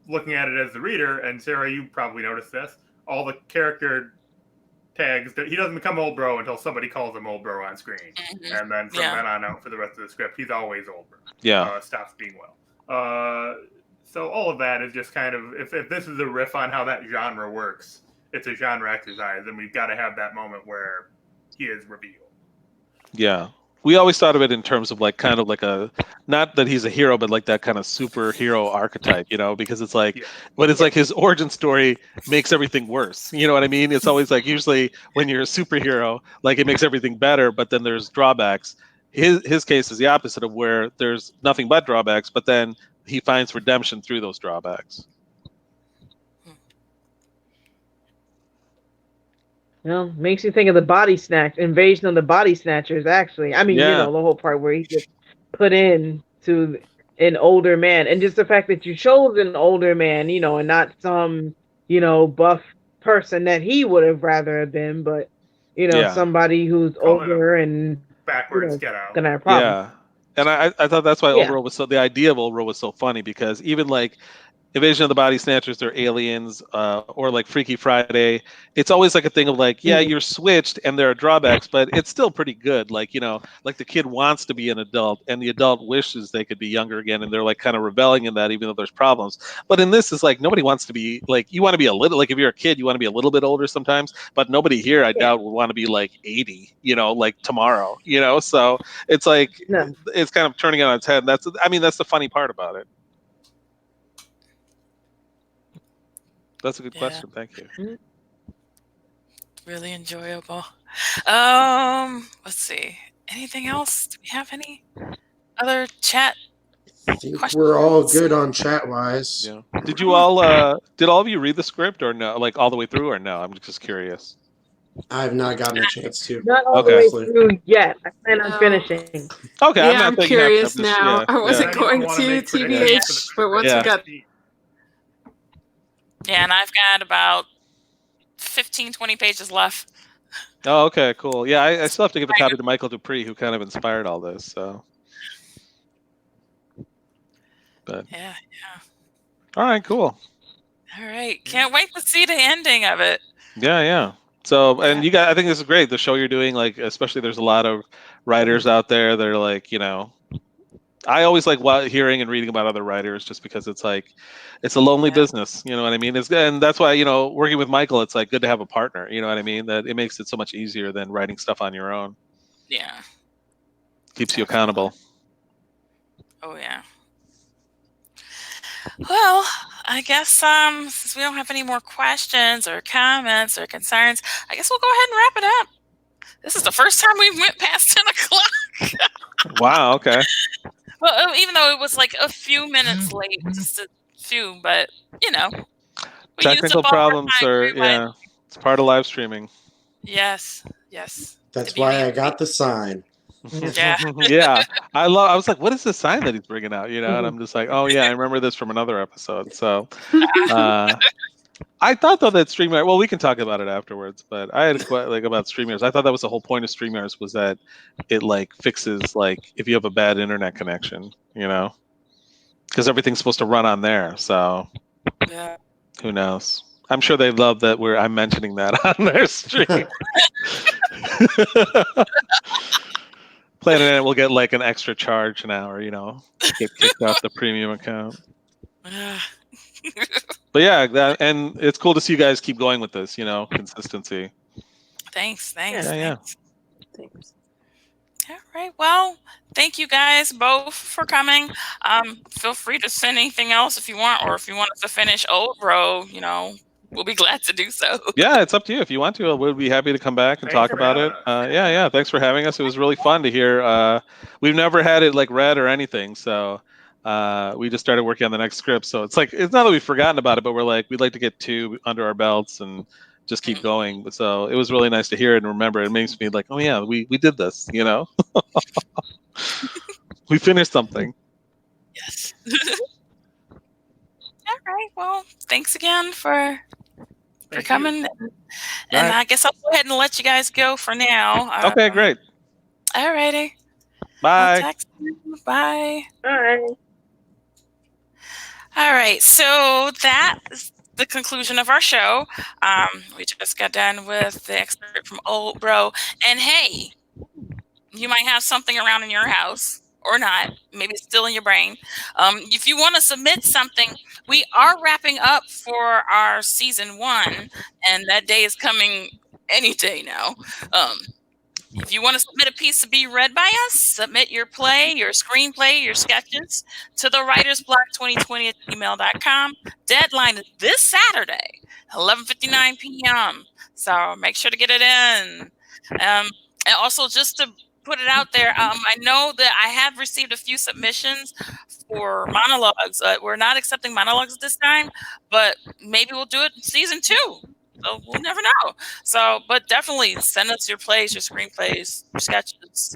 looking at it as the reader, and Sarah, you probably noticed this, all the character tags, he doesn't become Oldbro until somebody calls him Oldbro on screen. Mm-hmm. And then from then on out for the rest of the script, he's always Oldbro. Yeah. Stops being Will. So all of that is just kind of, if this is a riff on how that genre works, it's a genre exercise, and we've got to have that moment where he is revealed. Yeah. We always thought of it in terms of like kind of like a, not that he's a hero, but like that kind of superhero archetype, because it's like, but it's like his origin story makes everything worse. You know what I mean? It's always like, usually when you're a superhero, like it makes everything better, but then there's drawbacks. His case is the opposite, of where there's nothing but drawbacks, but then he finds redemption through those drawbacks. Makes you think of the body snatch invasion of the body snatchers. Actually, I mean, the whole part where he gets put in to an older man, and just the fact that you chose an older man, and not some, buff person that he would have rather have been, but somebody who's older and backwards get out. Gonna have problems. Yeah, and I thought that's why Oldbro was the idea of Oldbro was so funny, because even like Invasion of the Body Snatchers, they're aliens, or like Freaky Friday. It's always like a thing of like, you're switched and there are drawbacks, but it's still pretty good. Like, like the kid wants to be an adult and the adult wishes they could be younger again, and they're like kind of rebelling in that, even though there's problems. But in this, is like nobody wants to be like, you want to be a little, like if you're a kid, you want to be a little bit older sometimes, but nobody here, I doubt, would want to be like 80, like tomorrow, so it's like, it's kind of turning it on its head. That's the funny part about it. That's a good question. Thank you. Really enjoyable. Let's see. Anything else? Do we have any other chat? I think we're all good on chat wise. Yeah. Did you all? Did all of you read the script or no? Like all the way through or no? I'm just curious. I have not gotten a chance to. Not all the way through yet. I plan on finishing. Okay. Yeah, I'm curious now. I wasn't going to, TBH, but once we got. Yeah, and I've got about 15, 20 pages left. Oh, okay, cool. Yeah, I still have to give a copy to Michael Dupree, who kind of inspired all this. So, but yeah. All right, cool. All right, can't wait to see the ending of it. Yeah. So, and you guys, I think this is great. The show you're doing, like, especially there's a lot of writers out there that are like, I always like hearing and reading about other writers, just because it's like it's a lonely business. You know what I mean? And that's why working with Michael, it's like good to have a partner. You know what I mean? That it makes it so much easier than writing stuff on your own. Yeah. Keeps you accountable. Oh yeah. Well, I guess since we don't have any more questions or comments or concerns, I guess we'll go ahead and wrap it up. This is the first time we went past 10 o'clock. Wow. Okay. Well, even though it was like a few minutes late, just a few, but we Technical used up all our problems time. it's part of live streaming. Yes. That's why I got the sign. Yeah. Yeah. I was like, what is the sign that he's bringing out? And I'm just like, oh yeah, I remember this from another episode. So I thought though that StreamYard, well, we can talk about it afterwards, but I had about StreamYards. I thought that was the whole point of StreamYards, was that it like fixes like if you have a bad internet connection, because everything's supposed to run on there. So Yeah. Who knows? I'm sure they love that I'm mentioning that on their stream. Planet will get like an extra charge now, or get kicked off the premium account. But yeah, and it's cool to see you guys keep going with this, consistency. Thanks. Yeah. Thanks. All right. Well, thank you guys both for coming. Feel free to send anything else if you want, or if you want us to finish Oldbro, we'll be glad to do so. Yeah, it's up to you. If you want to, we'll be happy to come back and talk about it. Yeah. Thanks for having us. It was really fun to hear. We've never had it like read or anything, so we just started working on the next script. So it's not that we've forgotten about it, but we'd like to get 2 under our belts and just keep going. So it was really nice to hear it and remember. It makes me like, oh yeah, we did this. We finished something. Yes. All right. Well, thanks again for coming. And I guess I'll go ahead and let you guys go for now. Okay, great. All righty. Bye. Bye. Bye. All right. So that is the conclusion of our show. We just got done with the excerpt from Oldbro. And hey, you might have something around in your house. Or not, maybe it's still in your brain. If you want to submit something, we are wrapping up for our season 1, and that day is coming any day now. If you want to submit a piece to be read by us, submit your play, your screenplay, your sketches to the writersblock2020@gmail.com. Deadline is this Saturday, 11:59 p.m. So make sure to get it in. And also, just to put it out there, I know that I have received a few submissions for monologues. We're not accepting monologues this time, but maybe we'll do it in season 2. So we'll never know. So, but definitely send us your plays, your screenplays, your sketches,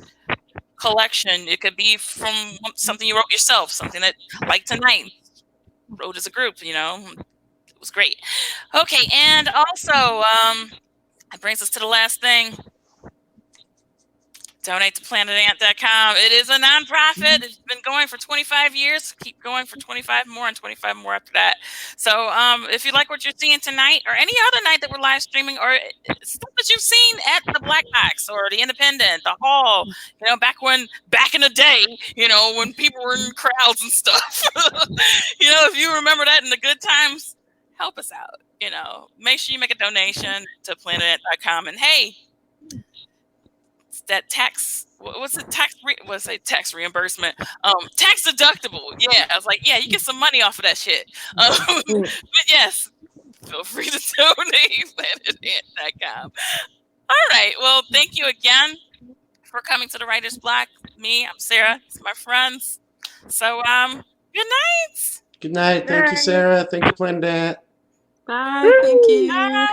collection. It could be from something you wrote yourself, something that, like tonight, wrote as a group. It was great. Okay, and also, that brings us to the last thing. Donate to planetant.com. It is a nonprofit. It's been going for 25 years. Keep going for 25 more and 25 more after that. So if you like what you're seeing tonight or any other night that we're live streaming, or stuff that you've seen at the Black Box or the Independent, the Hall, back in the day, when people were in crowds and stuff. If you remember that in the good times, help us out. Make sure you make a donation to planetant.com. And hey, that tax, what's it, tax reimbursement, tax deductible. Yeah, I was like, yeah, you get some money off of that shit. But yes, feel free to donate planetant.com. All right, well, thank you again for coming to the Writer's Block. I'm Sarah. It's my friends. So good night. Good night. Thank you, Sarah. Thank you, Planetant. Bye. Thank you. Bye.